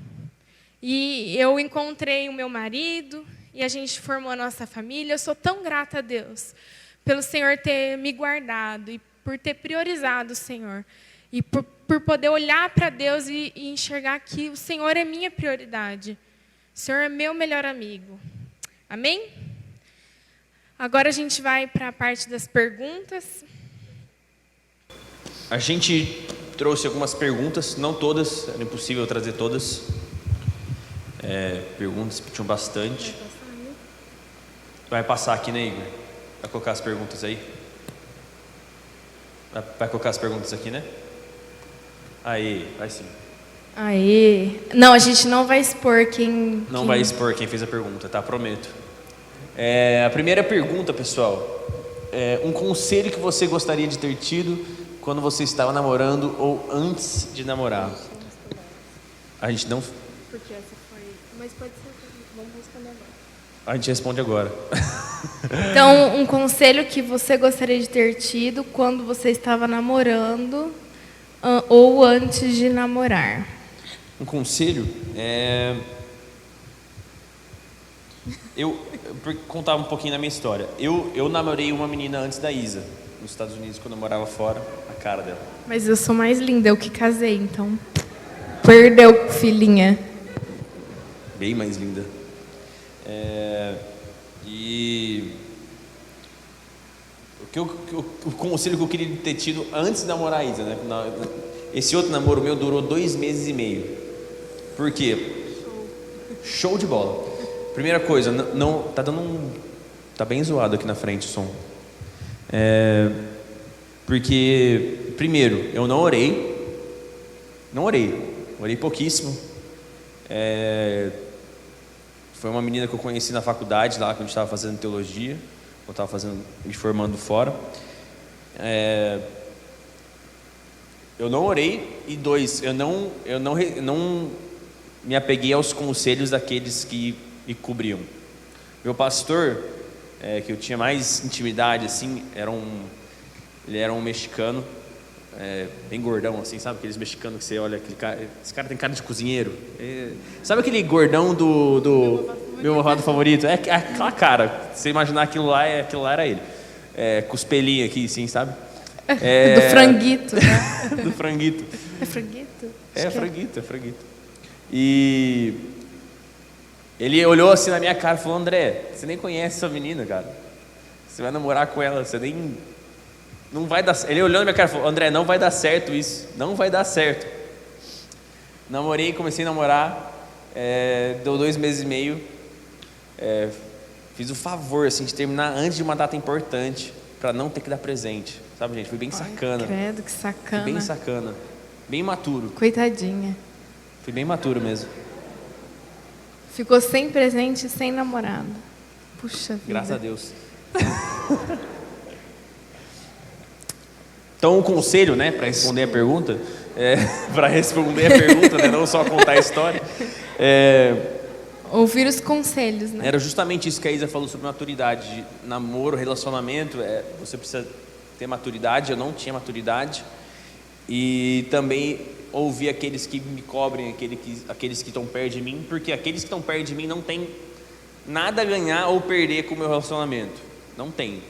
E eu encontrei o meu marido, e a gente formou a nossa família. Eu sou tão grata a Deus pelo Senhor ter me guardado e por ter priorizado o Senhor. E por poder olhar para Deus e enxergar que o Senhor é minha prioridade. O Senhor é meu melhor amigo. Amém? Agora a gente vai para a parte das perguntas. A gente trouxe algumas perguntas, não todas, era impossível trazer todas. Perguntas pediam bastante. Vai passar aqui, né, Igor? Vai colocar as perguntas aí? Vai colocar as perguntas aqui, né? Aí, vai sim. Aê. Não, a gente não vai expor quem... Não vai expor quem fez a pergunta, tá? Prometo. A primeira pergunta, pessoal, um conselho que você gostaria de ter tido quando você estava namorando ou antes de namorar? A gente não... Porque essa foi... Mas pode ser... Vamos responder agora. A gente responde agora. Então, um conselho que você gostaria de ter tido quando você estava namorando ou antes de namorar? Um conselho? Eu contar um pouquinho da minha história. Eu namorei uma menina antes da Isa, nos Estados Unidos, quando eu morava fora. A cara dela. Mas eu sou mais linda, eu que casei, então... Perdeu, filhinha. Bem mais linda. E o conselho que eu queria ter tido antes de namorar a Isa, né? Esse outro namoro meu durou 2 meses e meio. Por quê? Show de bola. Primeira coisa, não tá dando tá bem zoado aqui na frente o som. Porque primeiro, eu não orei, orei pouquíssimo. Foi uma menina que eu conheci na faculdade lá, quando a gente estava fazendo teologia, eu estava me formando fora. Eu não orei, e 2, eu não me apeguei aos conselhos daqueles que me cobriam. Meu pastor, que eu tinha mais intimidade, assim, ele era um mexicano, bem gordão, assim, sabe? Aqueles mexicanos que você olha, aquele cara, esse cara tem cara de cozinheiro. Sabe aquele gordão do meu malvado favorito? É aquela cara, se você imaginar aquilo lá era ele. Com os pelinhos aqui, assim, sabe? Do franguito, né? Do franguito. É franguito? É franguito. E ele olhou assim na minha cara e falou: André, você nem conhece essa menina, cara. Você vai namorar com ela, você nem... Não vai dar... Ele olhou na minha cara e falou: André, não vai dar certo isso. Não vai dar certo. Namorei, comecei a namorar. Deu 2 meses e meio. Fiz o favor, assim, de terminar antes de uma data importante, para não ter que dar presente. Sabe, gente? Fui bem sacana. Credo, que sacana. Fui bem sacana. Bem maturo. Coitadinha. Fui bem maturo mesmo. Ficou sem presente e sem namorado. Puxa vida. Graças a Deus. Então, o conselho, né, para responder a pergunta, né, não só contar a história, ouvir os conselhos, né? Era justamente isso que a Isa falou sobre maturidade, de namoro, relacionamento. Você precisa ter maturidade. Eu não tinha maturidade. E também ouvir aqueles que me cobrem, aqueles que estão perto de mim, porque aqueles que estão perto de mim não tem nada a ganhar ou perder com o meu relacionamento. Não tem.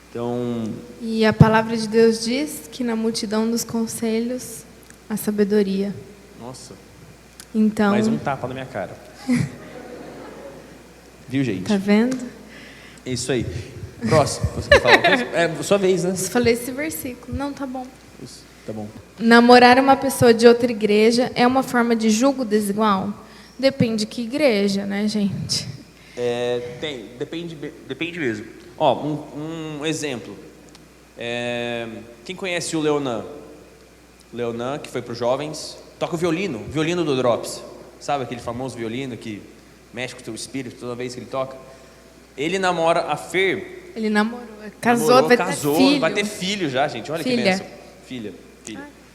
Então... E a palavra de Deus diz que na multidão dos conselhos, a sabedoria. Nossa. Então... Mais um tapa na minha cara. Viu, gente? Tá vendo? É isso aí. Próximo. Você quer falar uma coisa? Sua vez, né? Eu falei esse versículo. Não, tá bom. Isso, tá bom. Namorar uma pessoa de outra igreja é uma forma de julgo desigual? Depende de que igreja, né, gente? Depende mesmo. Ó, um exemplo. Quem conhece o Leonan? Leonan, que foi para os jovens, toca o violino do Drops. Sabe aquele famoso violino que mexe com o teu espírito toda vez que ele toca? Ele namora a Fer. Ele namorou, casou, vai ter filho. Vai ter filho já, gente. Olha que bênção. Filha.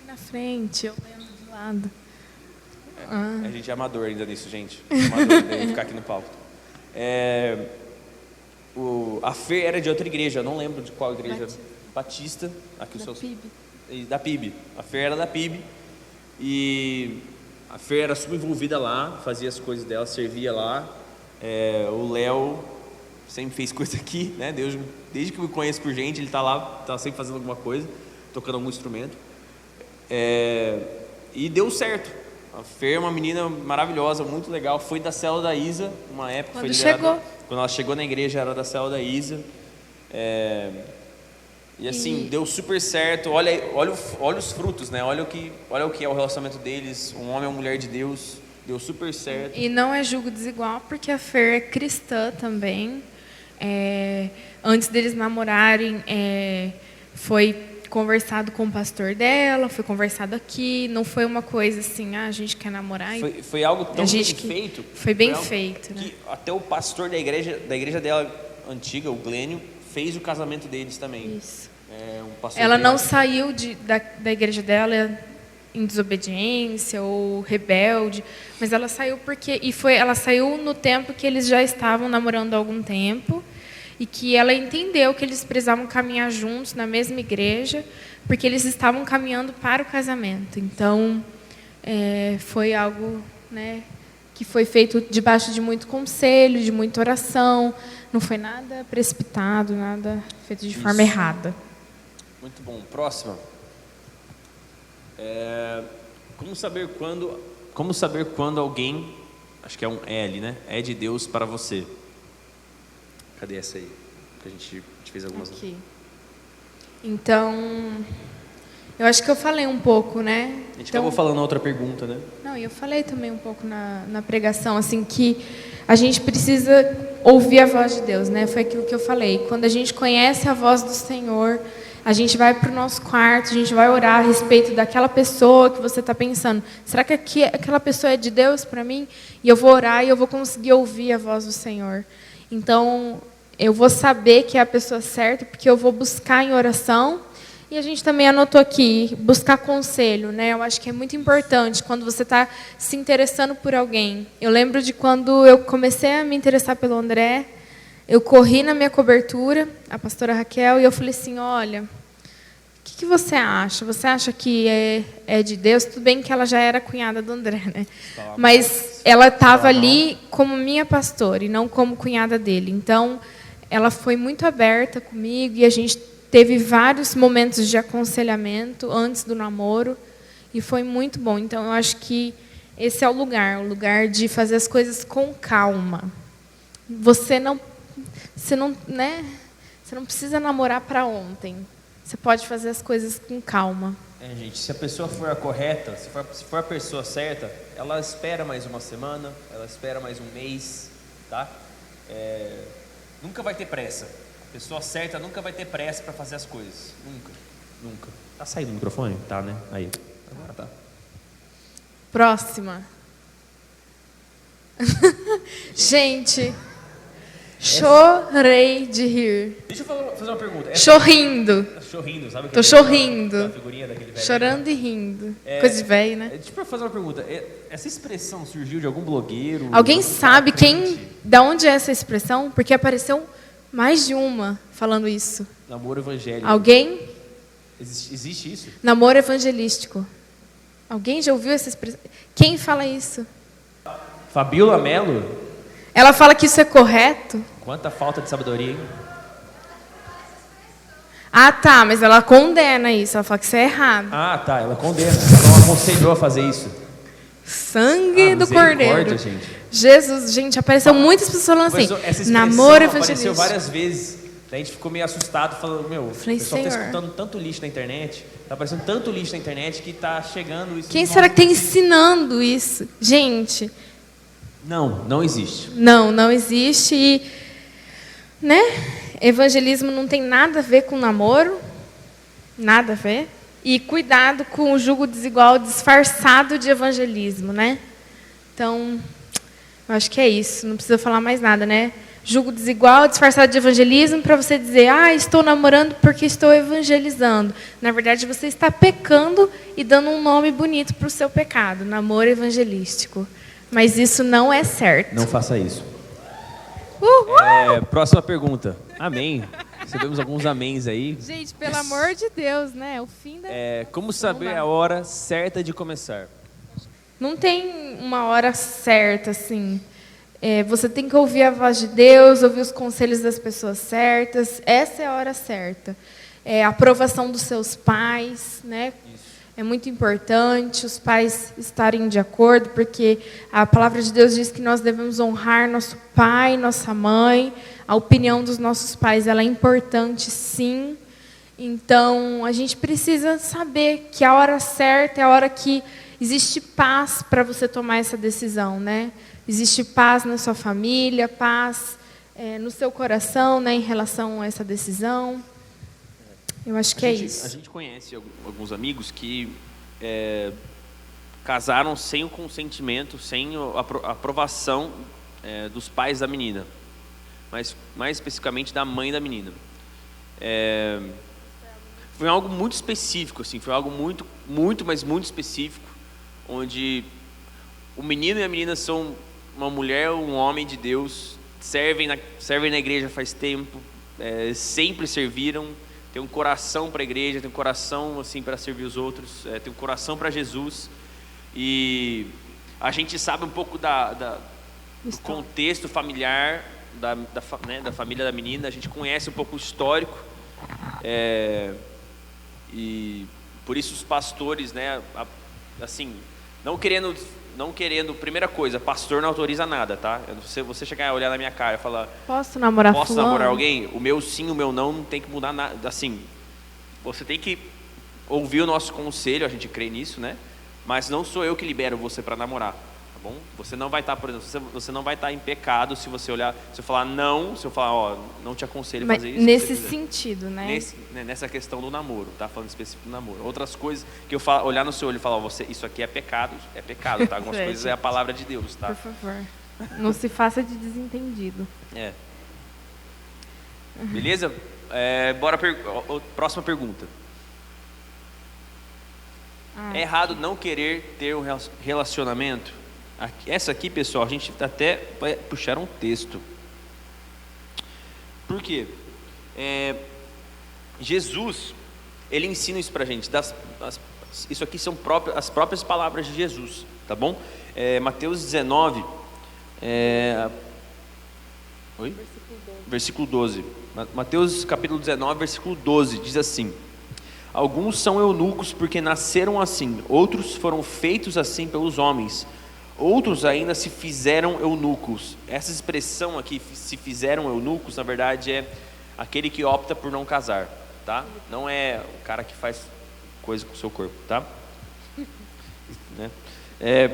Na frente, eu lembro do lado. A gente é amador ainda nisso, gente. Amador, daí ficar aqui no palco. A Fer era de outra igreja, eu não lembro de qual igreja. Batista. Aqui da PIB. Da PIB. A Fer era da PIB. E a Fer era subenvolvida lá, fazia as coisas dela, servia lá. O Léo sempre fez coisa aqui, né? Desde que eu me conheço por gente, ele tá lá, tá sempre fazendo alguma coisa, tocando algum instrumento. E deu certo. A Fer é uma menina maravilhosa, muito legal. Foi da célula da Isa, uma época. Quando chegou. Quando ela chegou na igreja, era da célula da Isa. E assim, deu super certo. Olha os frutos, né? Olha o que é o relacionamento deles. Um homem e uma mulher de Deus. Deu super certo. E não é julgo desigual, porque a Fer é cristã também. Antes deles namorarem, foi conversado com o pastor dela, foi conversado aqui. Não foi uma coisa assim, a gente quer namorar. Foi algo tão bem feito. Foi bem feito, né? Que até o pastor da igreja dela antiga, o Glênio, fez o casamento deles também. Isso. Ela não saiu da igreja dela em desobediência ou rebelde, mas ela saiu ela saiu no tempo que eles já estavam namorando há algum tempo e que ela entendeu que eles precisavam caminhar juntos na mesma igreja, porque eles estavam caminhando para o casamento. Então, foi algo, né, que foi feito debaixo de muito conselho, de muita oração. Não foi nada precipitado, nada feito de forma errada. Muito bom. Próxima. Como saber quando alguém, acho que é um L, né? É de Deus para você. Cadê essa aí? Que a gente fez algumas. Aqui. Então, eu acho que eu falei um pouco, né? A gente acabou falando outra pergunta, né? Não, e eu falei também um pouco na pregação, assim, que a gente precisa ouvir a voz de Deus, né? Foi aquilo que eu falei. Quando a gente conhece a voz do Senhor, a gente vai para o nosso quarto, a gente vai orar a respeito daquela pessoa que você está pensando. Será que aquela pessoa é de Deus para mim? E eu vou orar e eu vou conseguir ouvir a voz do Senhor. Então, eu vou saber que é a pessoa certa, porque eu vou buscar em oração. E a gente também anotou aqui, buscar conselho, né? Eu acho que é muito importante quando você está se interessando por alguém. Eu lembro de quando eu comecei a me interessar pelo André, eu corri na minha cobertura, a pastora Raquel, e eu falei assim, olha, o que você acha? Você acha que é de Deus? Tudo bem que ela já era cunhada do André, né? Mas ela estava ali como minha pastora e não como cunhada dele. Então, ela foi muito aberta comigo e a gente teve vários momentos de aconselhamento antes do namoro e foi muito bom. Então, eu acho que esse é o lugar de fazer as coisas com calma. Você não precisa namorar para ontem. Você pode fazer as coisas com calma. Gente, se a pessoa for a correta, se for a pessoa certa, ela espera mais uma semana, ela espera mais um mês, tá? Nunca vai ter pressa. A pessoa certa nunca vai ter pressa para fazer as coisas. Nunca. Tá saindo o microfone? Tá, né? Aí. Agora tá. Próxima. Gente, chorei de rir. Deixa eu fazer uma pergunta. Chorrindo. Chorrindo, sabe? Tô chorrindo. A figurinha daquele velho. Chorando e rindo. Coisa de velho, né? Deixa eu fazer uma pergunta. Essa expressão surgiu de algum blogueiro? Alguém sabe da onde é essa expressão? Porque apareceu mais de uma falando isso. Namoro evangélico. Alguém? Existe isso? Namoro evangelístico. Alguém já ouviu essa expressão? Quem fala isso? Fabiola Mello? Ela fala que isso é correto? Quanta falta de sabedoria, hein? Ah, tá, mas ela condena isso. Ela fala que isso é errado. Ah, tá, ela condena. Ela não aconselhou a fazer isso. Sangue do Cordeiro. Gente. Jesus, gente, apareceu muitas pessoas falando assim. Namoro evangelístico. Apareceu várias vezes. A gente ficou meio assustado, falando, o pessoal está escutando tanto lixo na internet, está aparecendo tanto lixo na internet que está chegando isso. Quem será que está ensinando isso? Gente. Não existe. Não existe. E, né? Evangelismo não tem nada a ver com namoro. Nada a ver. E cuidado com o jugo desigual disfarçado de evangelismo, né? Então, eu acho que é isso. Não precisa falar mais nada, né? Jugo desigual disfarçado de evangelismo para você dizer, estou namorando porque estou evangelizando. Na verdade, você está pecando e dando um nome bonito para o seu pecado. Namoro evangelístico. Mas isso não é certo. Não faça isso. Próxima pergunta. Amém. Recebemos alguns améns aí. Gente, pelo amor de Deus, né? O fim da... Como saber a hora certa de começar? Não tem uma hora certa, assim. Você tem que ouvir a voz de Deus, ouvir os conselhos das pessoas certas. Essa é a hora certa. A aprovação dos seus pais, né? é muito importante os pais estarem de acordo, porque a palavra de Deus diz que nós devemos honrar nosso pai, nossa mãe. A opinião dos nossos pais, ela é importante, sim. Então, a gente precisa saber que a hora certa é a hora que existe paz para você tomar essa decisão, né? Existe paz na sua família, paz no seu coração, né, em relação a essa decisão. Eu acho que é isso. A gente conhece alguns amigos que casaram sem o consentimento, sem a aprovação dos pais da menina, mas mais especificamente da mãe da menina. Foi algo muito específico, assim, foi algo mas muito específico, onde o menino e a menina são uma mulher, um homem de Deus, servem na igreja faz tempo, sempre serviram. Tem um coração para a igreja, tem um coração assim para servir os outros, tem um coração para Jesus. E a gente sabe um pouco do contexto familiar da família da menina. A gente conhece um pouco o histórico, e por isso os pastores, né, assim, não querendo, primeira coisa, pastor não autoriza nada, tá? Se você chegar a olhar na minha cara e falar, posso namorar alguém? O meu sim, o meu não tem que mudar nada. Assim, você tem que ouvir o nosso conselho, a gente crê nisso, né? Mas não sou eu que libero você para namorar, tá bom? Você não vai estar, por exemplo, você não vai estar em pecado se você olhar, se eu falar não, se eu falar, não te aconselho a fazer isso. Nesse sentido, né? Nessa questão do namoro, tá? Falando específico do namoro. Outras coisas que eu olhar no seu olho e falar, isso aqui é pecado, tá? Algumas coisas é a palavra de Deus, tá? Por favor, não se faça de desentendido. Beleza? Bora próxima pergunta. É errado não querer ter um relacionamento? Essa aqui, pessoal, a gente até vai puxar um texto. Por quê? Jesus, ele ensina isso pra gente. Isso aqui são as próprias palavras de Jesus, tá bom? Mateus 19, versículo 12. Mateus capítulo 19, versículo 12, diz assim: alguns são eunucos porque nasceram assim, outros foram feitos assim pelos homens, outros ainda se fizeram eunucos. Essa expressão aqui, se fizeram eunucos, na verdade é aquele que opta por não casar, tá? Não é o cara que faz coisa com o seu corpo, tá? Né?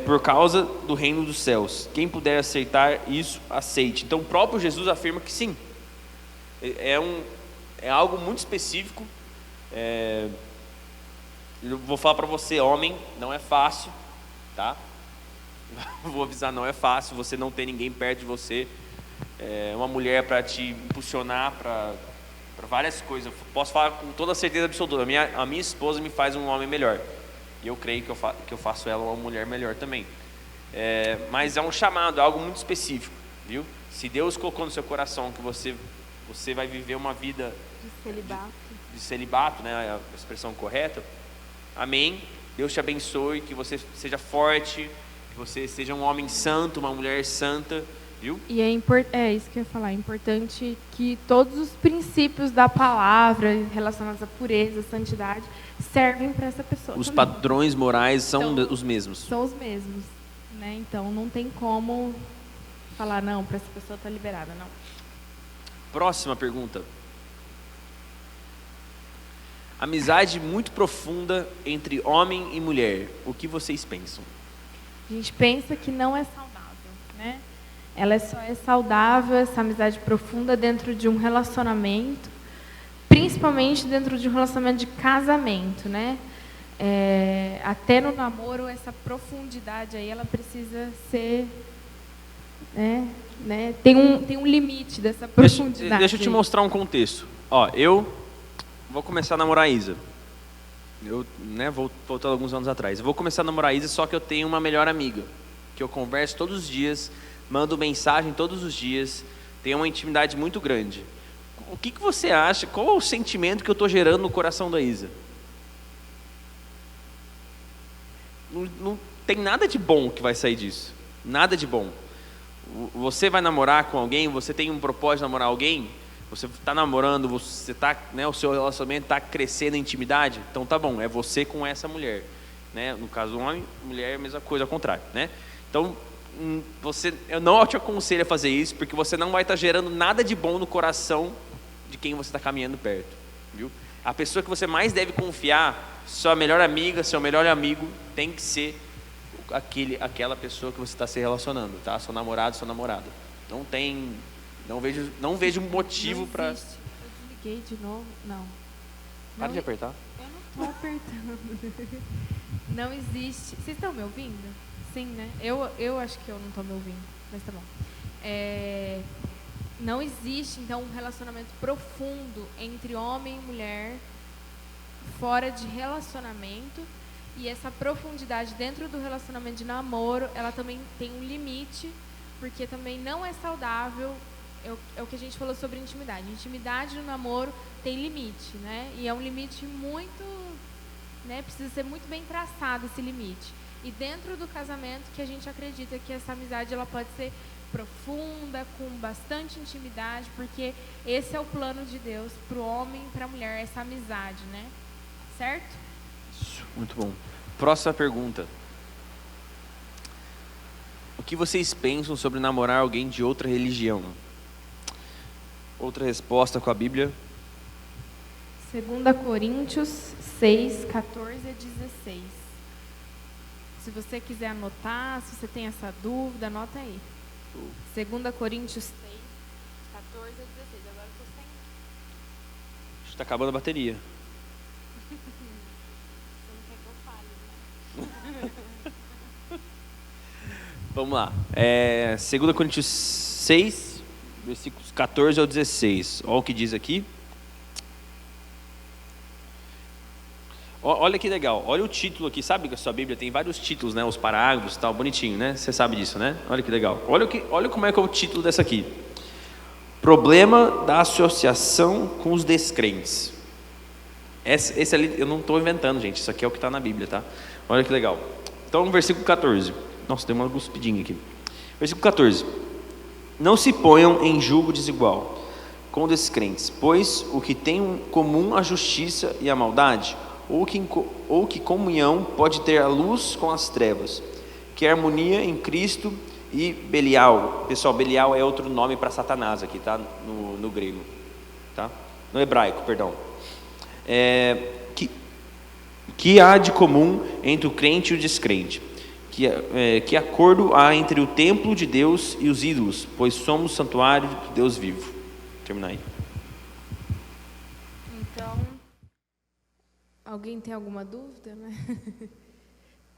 Por causa do reino dos céus. Quem puder aceitar isso, aceite. Então o próprio Jesus afirma que sim. É algo muito específico. Eu vou falar para você, homem, não é fácil, tá? Vou avisar, não é fácil você não ter ninguém perto de você, uma mulher para te impulsionar para várias coisas. Eu posso falar com toda certeza absoluta, a minha esposa me faz um homem melhor, e eu creio que eu faço ela uma mulher melhor também. Mas é um chamado, é algo muito específico, viu? Se Deus colocou no seu coração que você vai viver uma vida de celibato, né, a expressão correta, amém, Deus te abençoe, que você seja forte, que você seja um homem santo, uma mulher santa, viu? E isso que eu ia falar, é importante que todos os princípios da palavra relacionados à pureza, à santidade, servem para essa pessoa. Os também. Padrões morais são os mesmos. São os mesmos, né? Então não tem como falar, não, para essa pessoa estar liberada, não. Próxima pergunta. Amizade muito profunda entre homem e mulher. O que vocês pensam? A gente pensa que não é saudável, né? Ela só é saudável, essa amizade profunda, dentro de um relacionamento, principalmente dentro de um relacionamento de casamento, né? Até no namoro, essa profundidade aí, ela precisa ser, né? Tem um limite dessa profundidade. Deixa eu te mostrar um contexto. Eu vou começar a namorar a Isa. Eu vou voltar alguns anos atrás. Eu vou começar a namorar a Isa, só que eu tenho uma melhor amiga, que eu converso todos os dias, mando mensagem todos os dias, tenho uma intimidade muito grande. O que você acha? Qual é o sentimento que eu estou gerando no coração da Isa? Não tem nada de bom que vai sair disso. Nada de bom. Você vai namorar com alguém, você tem um propósito de namorar alguém, você está namorando, você tá, o seu relacionamento está crescendo em intimidade, então tá bom, é você com essa mulher. né? No caso, homem, mulher é a mesma coisa, ao contrário, né? Então, eu não te aconselho a fazer isso, porque você não vai estar gerando nada de bom no coração de quem você está caminhando perto, viu? A pessoa que você mais deve confiar, sua melhor amiga, seu melhor amigo, tem que ser aquela pessoa que você está se relacionando, tá? Seu namorado, sua namorada. Não vejo motivo para... Eu desliguei de novo. Não. Para de apertar. Eu não estou apertando. Não existe. Vocês estão me ouvindo? Sim, né? Eu acho que eu não estou me ouvindo, mas tá bom. Não existe, então, um relacionamento profundo entre homem e mulher fora de relacionamento. E essa profundidade dentro do relacionamento de namoro, ela também tem um limite, porque também não é saudável. É o que a gente falou sobre intimidade. Intimidade no namoro tem limite, né? E é um limite muito, né? Precisa ser muito bem traçado esse limite. E dentro do casamento que a gente acredita que essa amizade ela pode ser profunda, com bastante intimidade, porque esse é o plano de Deus para o homem e para a mulher, essa amizade, né? Certo? Isso, muito bom. Próxima pergunta. O que vocês pensam sobre namorar alguém de outra religião? Outra resposta com a Bíblia. 2 Coríntios 6, 14 a 16. Se você quiser anotar, se você tem essa dúvida, anota aí. 2 Coríntios 6, 14 a 16. Agora eu estou sem. Está acabando a bateria. Você não quer que eu fale, né? Vamos lá. 2 Coríntios 6, versículos 14 ao 16. Olha o que diz aqui. Olha que legal, olha o título aqui, sabe que a sua Bíblia tem vários títulos, né? Os parágrafos e tal, bonitinho, né? Você sabe disso, né? Olha que legal. Olha como é que é o título dessa aqui. Problema da associação com os descrentes. Esse ali, eu não estou inventando, gente, isso aqui é o que está na Bíblia, tá? Olha que legal. Então, versículo 14. Nossa, tem uma cuspidinha aqui. Versículo 14. Não se ponham em julgo desigual com descrentes, pois o que tem em comum a justiça e a maldade, ou que comunhão pode ter a luz com as trevas, que harmonia em Cristo e Belial. Pessoal, Belial é outro nome para Satanás aqui, tá? No grego, tá? No hebraico, perdão. Que há de comum entre o crente e o descrente? Que acordo há entre o templo de Deus e os ídolos, pois somos santuário de Deus vivo. Terminar aí. Então, alguém tem alguma dúvida, né?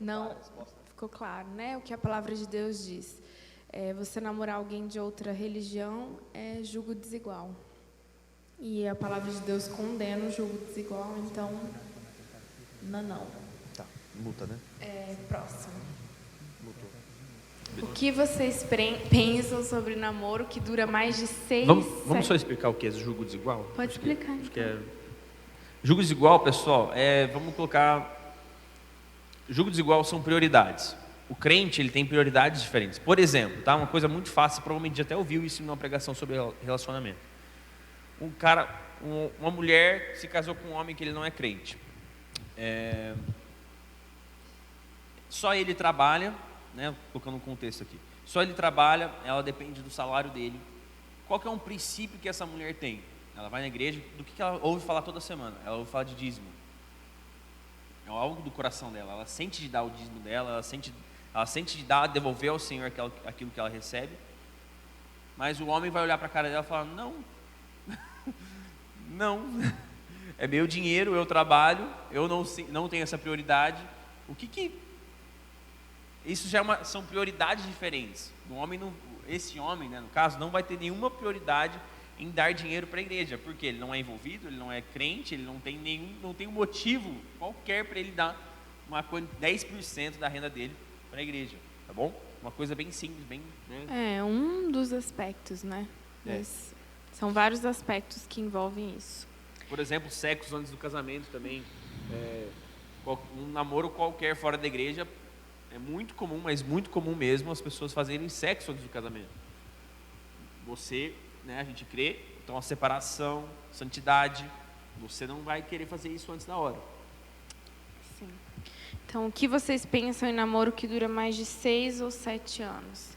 Não, ficou claro, né? O que a palavra de Deus diz. Você namorar alguém de outra religião é julgo desigual. E a palavra de Deus condena o julgo desigual, então, não. Tá, multa, né? Próximo. O que vocês pensam sobre namoro que dura mais de 6... Vamos só explicar o que é julgo desigual? Pode explicar, então. Julgo desigual, pessoal, vamos colocar... Julgo desigual são prioridades. O crente, ele tem prioridades diferentes. Por exemplo, tá? Uma coisa muito fácil, provavelmente já até ouviu isso numa pregação sobre relacionamento. Uma mulher se casou com um homem que ele não é crente. Só ele trabalha, né, colocando um contexto aqui. Só ele trabalha, ela depende do salário dele. Qual que é um princípio que essa mulher tem? Ela vai na igreja, do que ela ouve falar toda semana? Ela ouve falar de dízimo. É algo do coração dela. Ela sente de dar o dízimo dela, ela sente de devolver ao Senhor aquilo que ela recebe. Mas o homem vai olhar para a cara dela e falar: não, não, é meu dinheiro, eu trabalho, eu não tenho essa prioridade. Isso já são prioridades diferentes. Esse homem, né, no caso, não vai ter nenhuma prioridade em dar dinheiro para a igreja, porque ele não é envolvido, ele não é crente, ele não tem um motivo qualquer para ele dar 10% da renda dele para a igreja, tá bom? Uma coisa bem simples, bem... Né? Um dos aspectos, né? Mas são vários aspectos que envolvem isso. Por exemplo, sexo antes do casamento também. Um namoro qualquer fora da igreja é muito comum, mas muito comum mesmo, as pessoas fazerem sexo antes do casamento. A gente crê, então a separação, santidade, você não vai querer fazer isso antes da hora. Sim. Então, o que vocês pensam em namoro que dura mais de 6 ou 7 anos?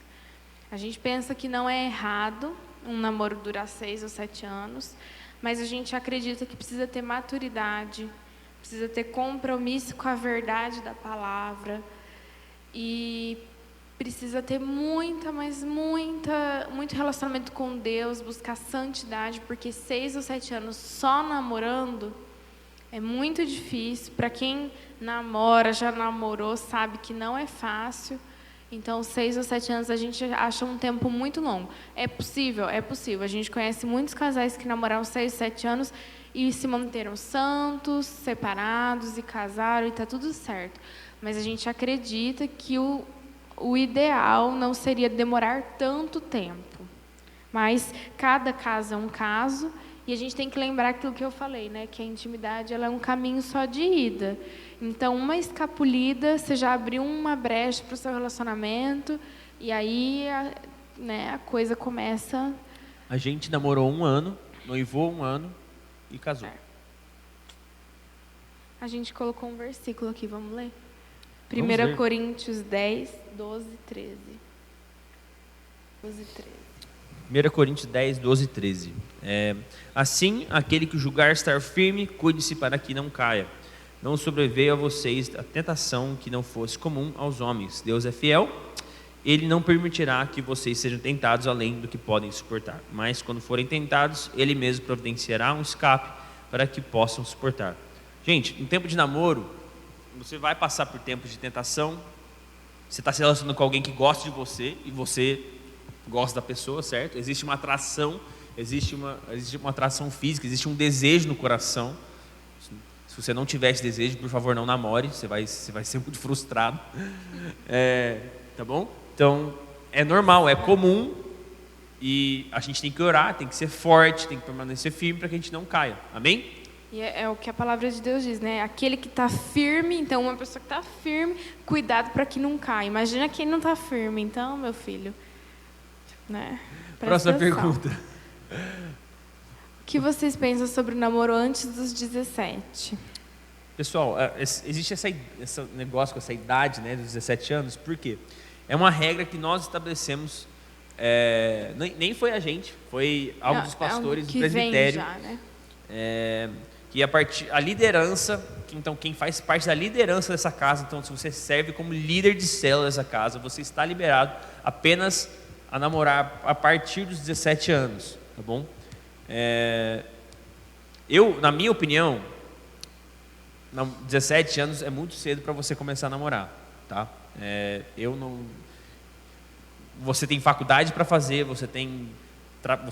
A gente pensa que não é errado um namoro durar 6 ou 7 anos, mas a gente acredita que precisa ter maturidade, precisa ter compromisso com a verdade da palavra e precisa ter muito relacionamento com Deus, buscar santidade, porque 6 ou 7 anos só namorando é muito difícil. Para quem namora, já namorou, sabe que não é fácil. Então, 6 ou 7 anos a gente acha um tempo muito longo. É possível, é possível. A gente conhece muitos casais que namoraram 6 ou 7 anos e se manteram santos, separados e casaram e está tudo certo. Mas a gente acredita que o ideal não seria demorar tanto tempo. Mas cada caso é um caso e a gente tem que lembrar aquilo que eu falei, né? Que a intimidade ela é um caminho só de ida. Então, uma escapulida, você já abriu uma brecha para o seu relacionamento e aí a coisa começa... A gente namorou 1 ano, noivou 1 ano e casou. A gente colocou um versículo aqui, vamos ler? Vamos ler. 1 Coríntios 10, 12, 13. 12, 13. 1 Coríntios 10, 12 e 13. Assim, aquele que julgar estar firme, cuide-se para que não caia. Não sobreveio a vocês a tentação que não fosse comum aos homens. Deus é fiel, Ele não permitirá que vocês sejam tentados além do que podem suportar. Mas quando forem tentados, Ele mesmo providenciará um escape para que possam suportar. Gente, no tempo de namoro, você vai passar por tempos de tentação. Você está se relacionando com alguém que gosta de você e você gosta da pessoa, certo? Existe uma atração, existe uma atração física, existe um desejo no coração. Se você não tiver esse desejo, por favor, não namore, você vai ser muito frustrado. Tá bom? Então, é normal, é comum e a gente tem que orar, tem que ser forte, tem que permanecer firme para que a gente não caia. Amém? E é o que a palavra de Deus diz, né? Aquele que está firme, então uma pessoa que está firme, cuidado para que não caia. Imagina quem não está firme, então, meu filho. Né? Próxima pergunta. O que vocês pensam sobre o namoro antes dos 17? Pessoal, existe esse negócio com essa idade, né, dos 17 anos, por quê? É uma regra que nós estabelecemos, nem foi a gente, foi algo dos pastores do presbitério. Já, né? Que a liderança, então quem faz parte da liderança dessa casa, então se você serve como líder de célula dessa casa, você está liberado apenas a namorar a partir dos 17 anos, tá bom? Na minha opinião, 17 anos é muito cedo para você começar a namorar, tá? Você tem faculdade para fazer, você tem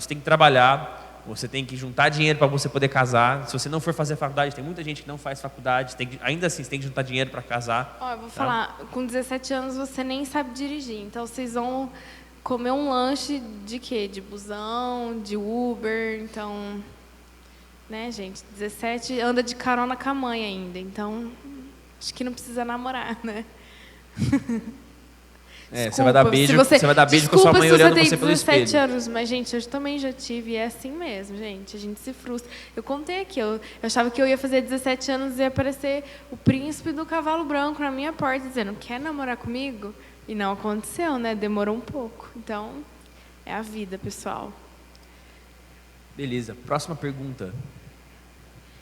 que trabalhar, você tem que juntar dinheiro para você poder casar. Se você não for fazer faculdade, tem muita gente que não faz faculdade, ainda assim você tem que juntar dinheiro para casar. Eu vou falar, com 17 anos você nem sabe dirigir, então vocês vão comer um lanche de quê? De busão, de Uber, então... Né, gente? 17 anda de carona com a mãe ainda, então acho que não precisa namorar, né? Desculpa, você vai dar beijo com a sua mãe olhando você pelo espelho. 17 anos, mas gente, eu também já tive, e é assim mesmo, gente, a gente se frustra. Eu contei aqui, eu achava que eu ia fazer 17 anos e ia aparecer o príncipe do cavalo branco na minha porta dizendo, quer namorar comigo? E não aconteceu, né? Demorou um pouco. Então, é a vida, pessoal. Beleza, próxima pergunta.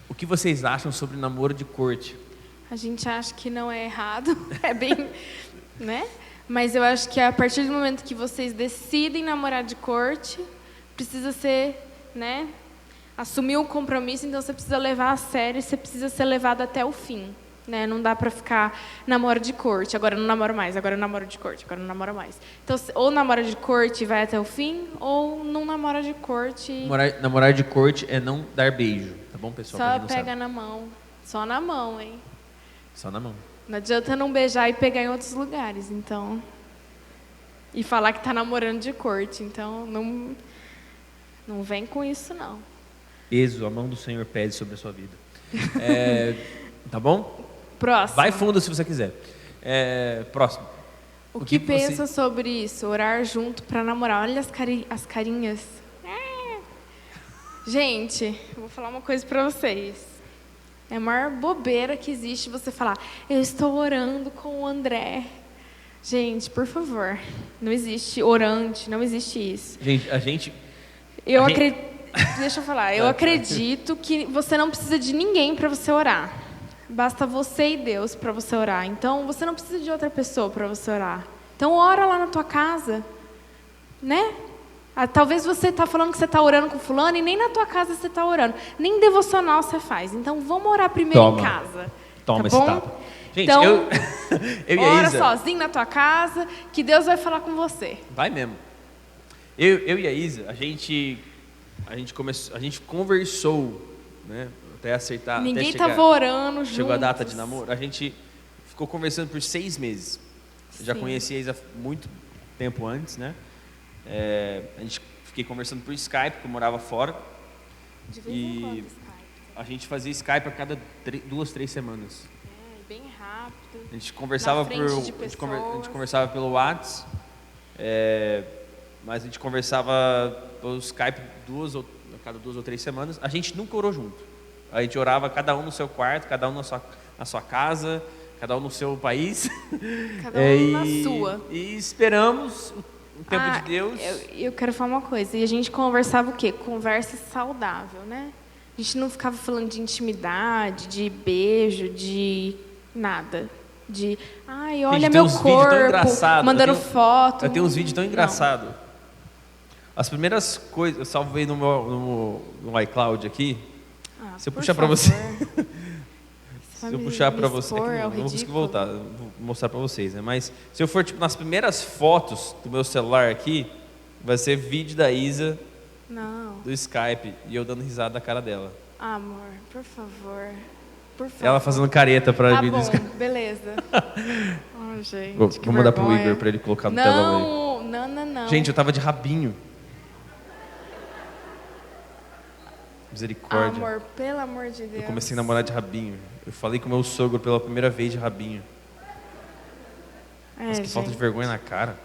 O que vocês acham sobre namoro de corte? A gente acha que não é errado, é bem, né? Mas eu acho que a partir do momento que vocês decidem namorar de corte, precisa ser, né? Assumir um compromisso, então você precisa levar a sério, você precisa ser levado até o fim, né? Não dá pra ficar namoro de corte, agora eu não namoro mais, agora eu namoro de corte, agora eu não namoro mais. Então, ou namora de corte e vai até o fim, ou não namora de corte. Namorar de corte é não dar beijo, tá bom, pessoal? Só pega na mão, só na mão, hein? Só na mão. Não adianta não beijar e pegar em outros lugares, então... E falar que tá namorando de corte, então não vem com isso, não. Peso, a mão do Senhor pese sobre a sua vida. Tá bom? Próximo. Vai fundo se você quiser. Próximo. O que pensa sobre isso? Orar junto para namorar. Olha as carinhas. Gente, eu vou falar uma coisa para vocês. É a maior bobeira que existe você falar, eu estou orando com o André. Gente, por favor, não existe orante, não existe isso. Gente, Deixa eu falar, eu acredito que você não precisa de ninguém para você orar. Basta você e Deus para você orar. Então, você não precisa de outra pessoa para você orar. Então, ora lá na tua casa, né? Talvez você está falando que você está orando com fulano e nem na tua casa você está orando. Nem devocional você faz. Então, vamos orar primeiro em casa. Toma tá esse bom? tapa. Gente, então, eu e a ora Isa, sozinho na tua casa, que Deus vai falar com você. vai mesmo. Eu e a Isa, a gente conversou, né? Até acertar. Ninguém até chegar, estava orando juntos. Chegou a data de namoro. A gente ficou conversando por 6 meses. Eu já Sim. conheci a Isa muito tempo antes, né? A gente fiquei conversando por Skype, porque eu morava fora. De vez em quando, Skype. A gente fazia Skype a cada 2, 3 semanas. Bem rápido. A gente conversava Na frente de a gente pessoas. conversava pelo WhatsApp, mas a gente conversava pelo Skype a cada 2 ou 3 semanas. A gente nunca orou junto. A gente orava cada um no seu quarto, cada um na sua casa, cada um no seu país. Cada um na sua. E esperamos o tempo de Deus. Eu quero falar uma coisa. E a gente conversava o quê? Conversa saudável, né? A gente não ficava falando de intimidade, de beijo, de nada. De, ai, olha Gente, meu tem uns vídeos tão corpo, engraçados. mandando foto. Eu tenho uns vídeos tão engraçados. As primeiras coisas, eu salvei no iCloud aqui. Se eu puxar para você. Se eu puxar para você, eu não vou conseguir voltar, vou mostrar para vocês, né? Mas se eu for tipo nas primeiras fotos do meu celular aqui, vai ser vídeo da Isa do Skype e eu dando risada na cara dela. Amor, por favor. Por favor. Ela fazendo careta para vídeo do Skype. Beleza. Oh, gente, vou mandar pro Igor para ele colocar no telão aí. Não. Gente, eu tava de rabinho. Misericórdia. Amor, pelo amor de Deus. Eu comecei a namorar de rabinho. Eu falei com meu sogro pela primeira vez de rabinho. Mas que falta de vergonha na cara.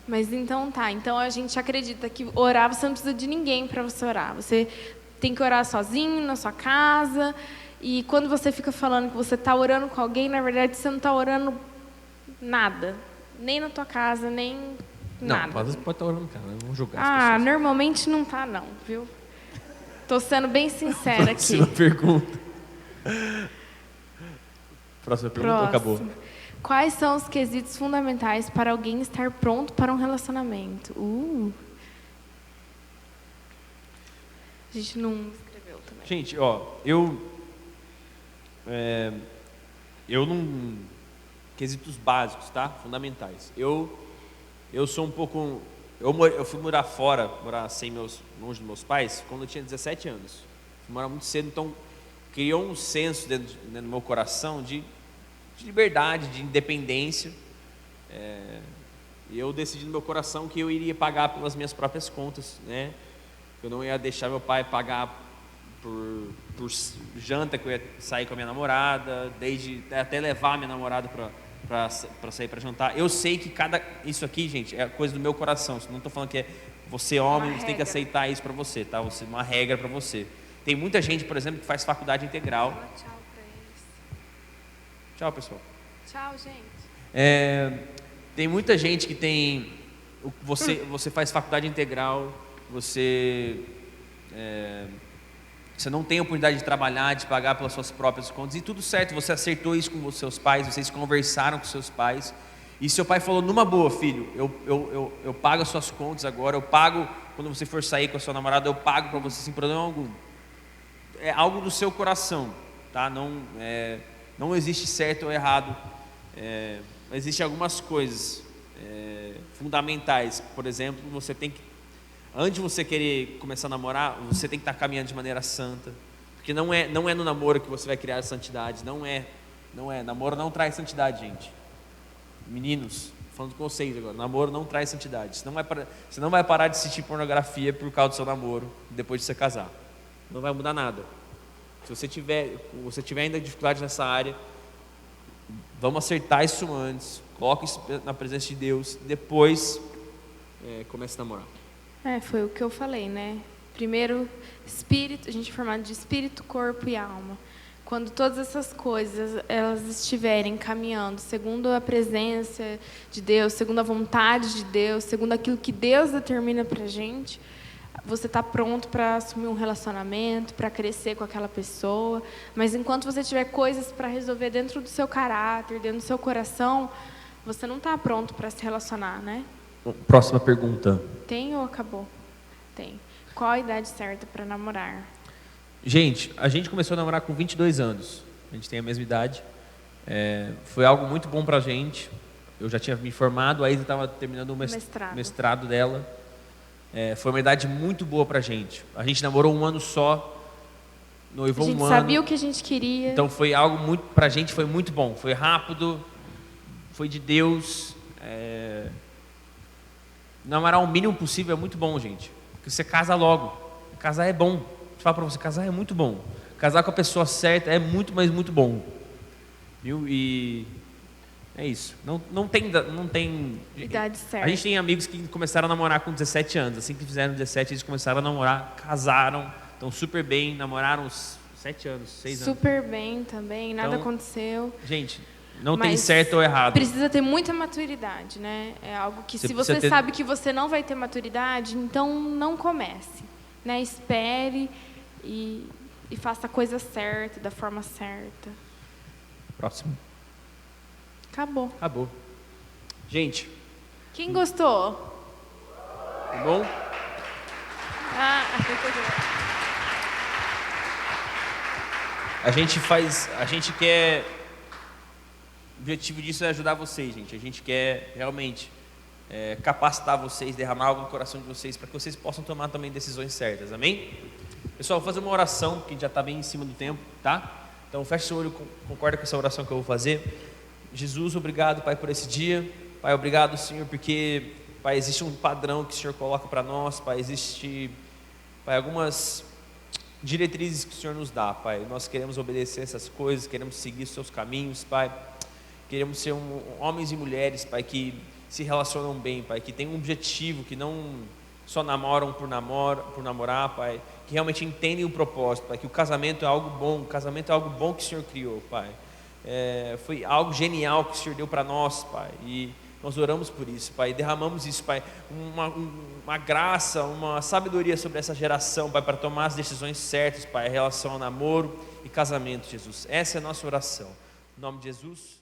Mas então tá. Então a gente acredita que orar, você não precisa de ninguém para você orar. Você tem que orar sozinho, na sua casa. E quando você fica falando que você está orando com alguém, na verdade você não está orando nada. Nem na tua casa, nem nada. Não, às vezes pode estar orando, cara. Vamos julgar as pessoas. Normalmente não tá não, viu? Tô sendo bem sincera aqui. Próxima pergunta. Próxima pergunta ou acabou? Quais são os quesitos fundamentais para alguém estar pronto para um relacionamento? A gente não escreveu também. Gente, ó, eu não... Quesitos básicos, tá? Fundamentais. Eu sou um pouco... Eu fui morar fora, longe dos meus pais, quando eu tinha 17 anos. Fui morar muito cedo, então criou um senso dentro do meu coração de liberdade, de independência. E eu decidi no meu coração que eu iria pagar pelas minhas próprias contas, né? Eu não ia deixar meu pai pagar por janta, que eu ia sair com a minha namorada, desde até levar a minha namorada para sair para jantar. Eu sei que isso aqui, gente, é coisa do meu coração. Não estou falando que você homem, você tem que aceitar isso para você, tá? Uma regra para você. Tem muita gente, por exemplo, que faz faculdade integral. Tchau para eles. Tchau, pessoal. Tchau, gente. Tem muita gente que tem... Você faz faculdade integral, você não tem a oportunidade de trabalhar, de pagar pelas suas próprias contas, e tudo certo, você acertou isso com os seus pais, vocês conversaram com seus pais, e seu pai falou, numa boa, filho, eu pago as suas contas agora, eu pago, quando você for sair com a sua namorada, eu pago para você sem problema algum. É algo do seu coração, tá? Não existe certo ou errado, mas existem algumas coisas fundamentais. Por exemplo, você tem que, antes de você querer começar a namorar, você tem que estar caminhando de maneira santa, porque não é no namoro que você vai criar santidade, não é, namoro não traz santidade, gente. Meninos, falando com vocês agora, namoro não traz santidade. Você não vai parar de assistir pornografia por causa do seu namoro depois de você casar. Não vai mudar nada. Se você tiver ainda dificuldade nessa área, vamos acertar isso antes, coloque isso na presença de Deus, depois comece a namorar. Foi o que eu falei, né? Primeiro, espírito, a gente é formado de espírito, corpo e alma. Quando todas essas coisas elas estiverem caminhando segundo a presença de Deus, segundo a vontade de Deus, segundo aquilo que Deus determina para a gente, você está pronto para assumir um relacionamento, para crescer com aquela pessoa. Mas enquanto você tiver coisas para resolver dentro do seu caráter, dentro do seu coração, você não está pronto para se relacionar, né? Próxima pergunta. Tem ou acabou? Tem. Qual a idade certa para namorar? Gente, a gente começou a namorar com 22 anos. A gente tem a mesma idade. Foi algo muito bom pra gente. Eu já tinha me formado, a Isa estava terminando o mestrado dela. Foi uma idade muito boa pra gente. A gente namorou um ano só, noivou um ano. A gente sabia o que a gente queria. Então foi algo muito, pra gente foi muito bom. Foi rápido, foi de Deus. Namorar o mínimo possível é muito bom, gente. Porque você casa logo. Casar é bom. Vou falar pra você, casar é muito bom. Casar com a pessoa certa é muito, mas muito bom. Viu? E é isso. Não tem idade certa. A gente tem amigos que começaram a namorar com 17 anos. Assim que fizeram 17, eles começaram a namorar, casaram, estão super bem, namoraram 7 anos, 6 anos. Super bem também, nada aconteceu. Gente, não tem certo ou errado. Precisa ter muita maturidade, né? É algo que se você sabe que você não vai ter maturidade, então não comece, né? Espere e faça a coisa certa, da forma certa. Próximo. Acabou. Gente. Quem gostou? Tá bom? A gente quer. O objetivo disso é ajudar vocês, gente. A gente quer realmente capacitar vocês, derramar algo no coração de vocês para que vocês possam tomar também decisões certas. Amém? Pessoal, vou fazer uma oração, porque já está bem em cima do tempo, tá? Então feche seu olho, concorda com essa oração que eu vou fazer. Jesus, obrigado, Pai, por esse dia. Pai, obrigado, Senhor, porque, Pai, existe um padrão que o Senhor coloca para nós, Pai. Existe, Pai, algumas diretrizes que o Senhor nos dá, Pai. Nós queremos obedecer essas coisas, queremos seguir os seus caminhos, Pai. Queremos ser homens e mulheres, Pai, que se relacionam bem, Pai, que tem um objetivo, que não só namoram por namorar, Pai, que realmente entendem o propósito, Pai, que o casamento é algo bom, que o Senhor criou, Pai. Foi algo genial que o Senhor deu para nós, Pai, e nós oramos por isso, Pai, derramamos isso, Pai, uma graça, uma sabedoria sobre essa geração, Pai, para tomar as decisões certas, Pai, em relação ao namoro e casamento, Jesus. Essa é a nossa oração. Em nome de Jesus.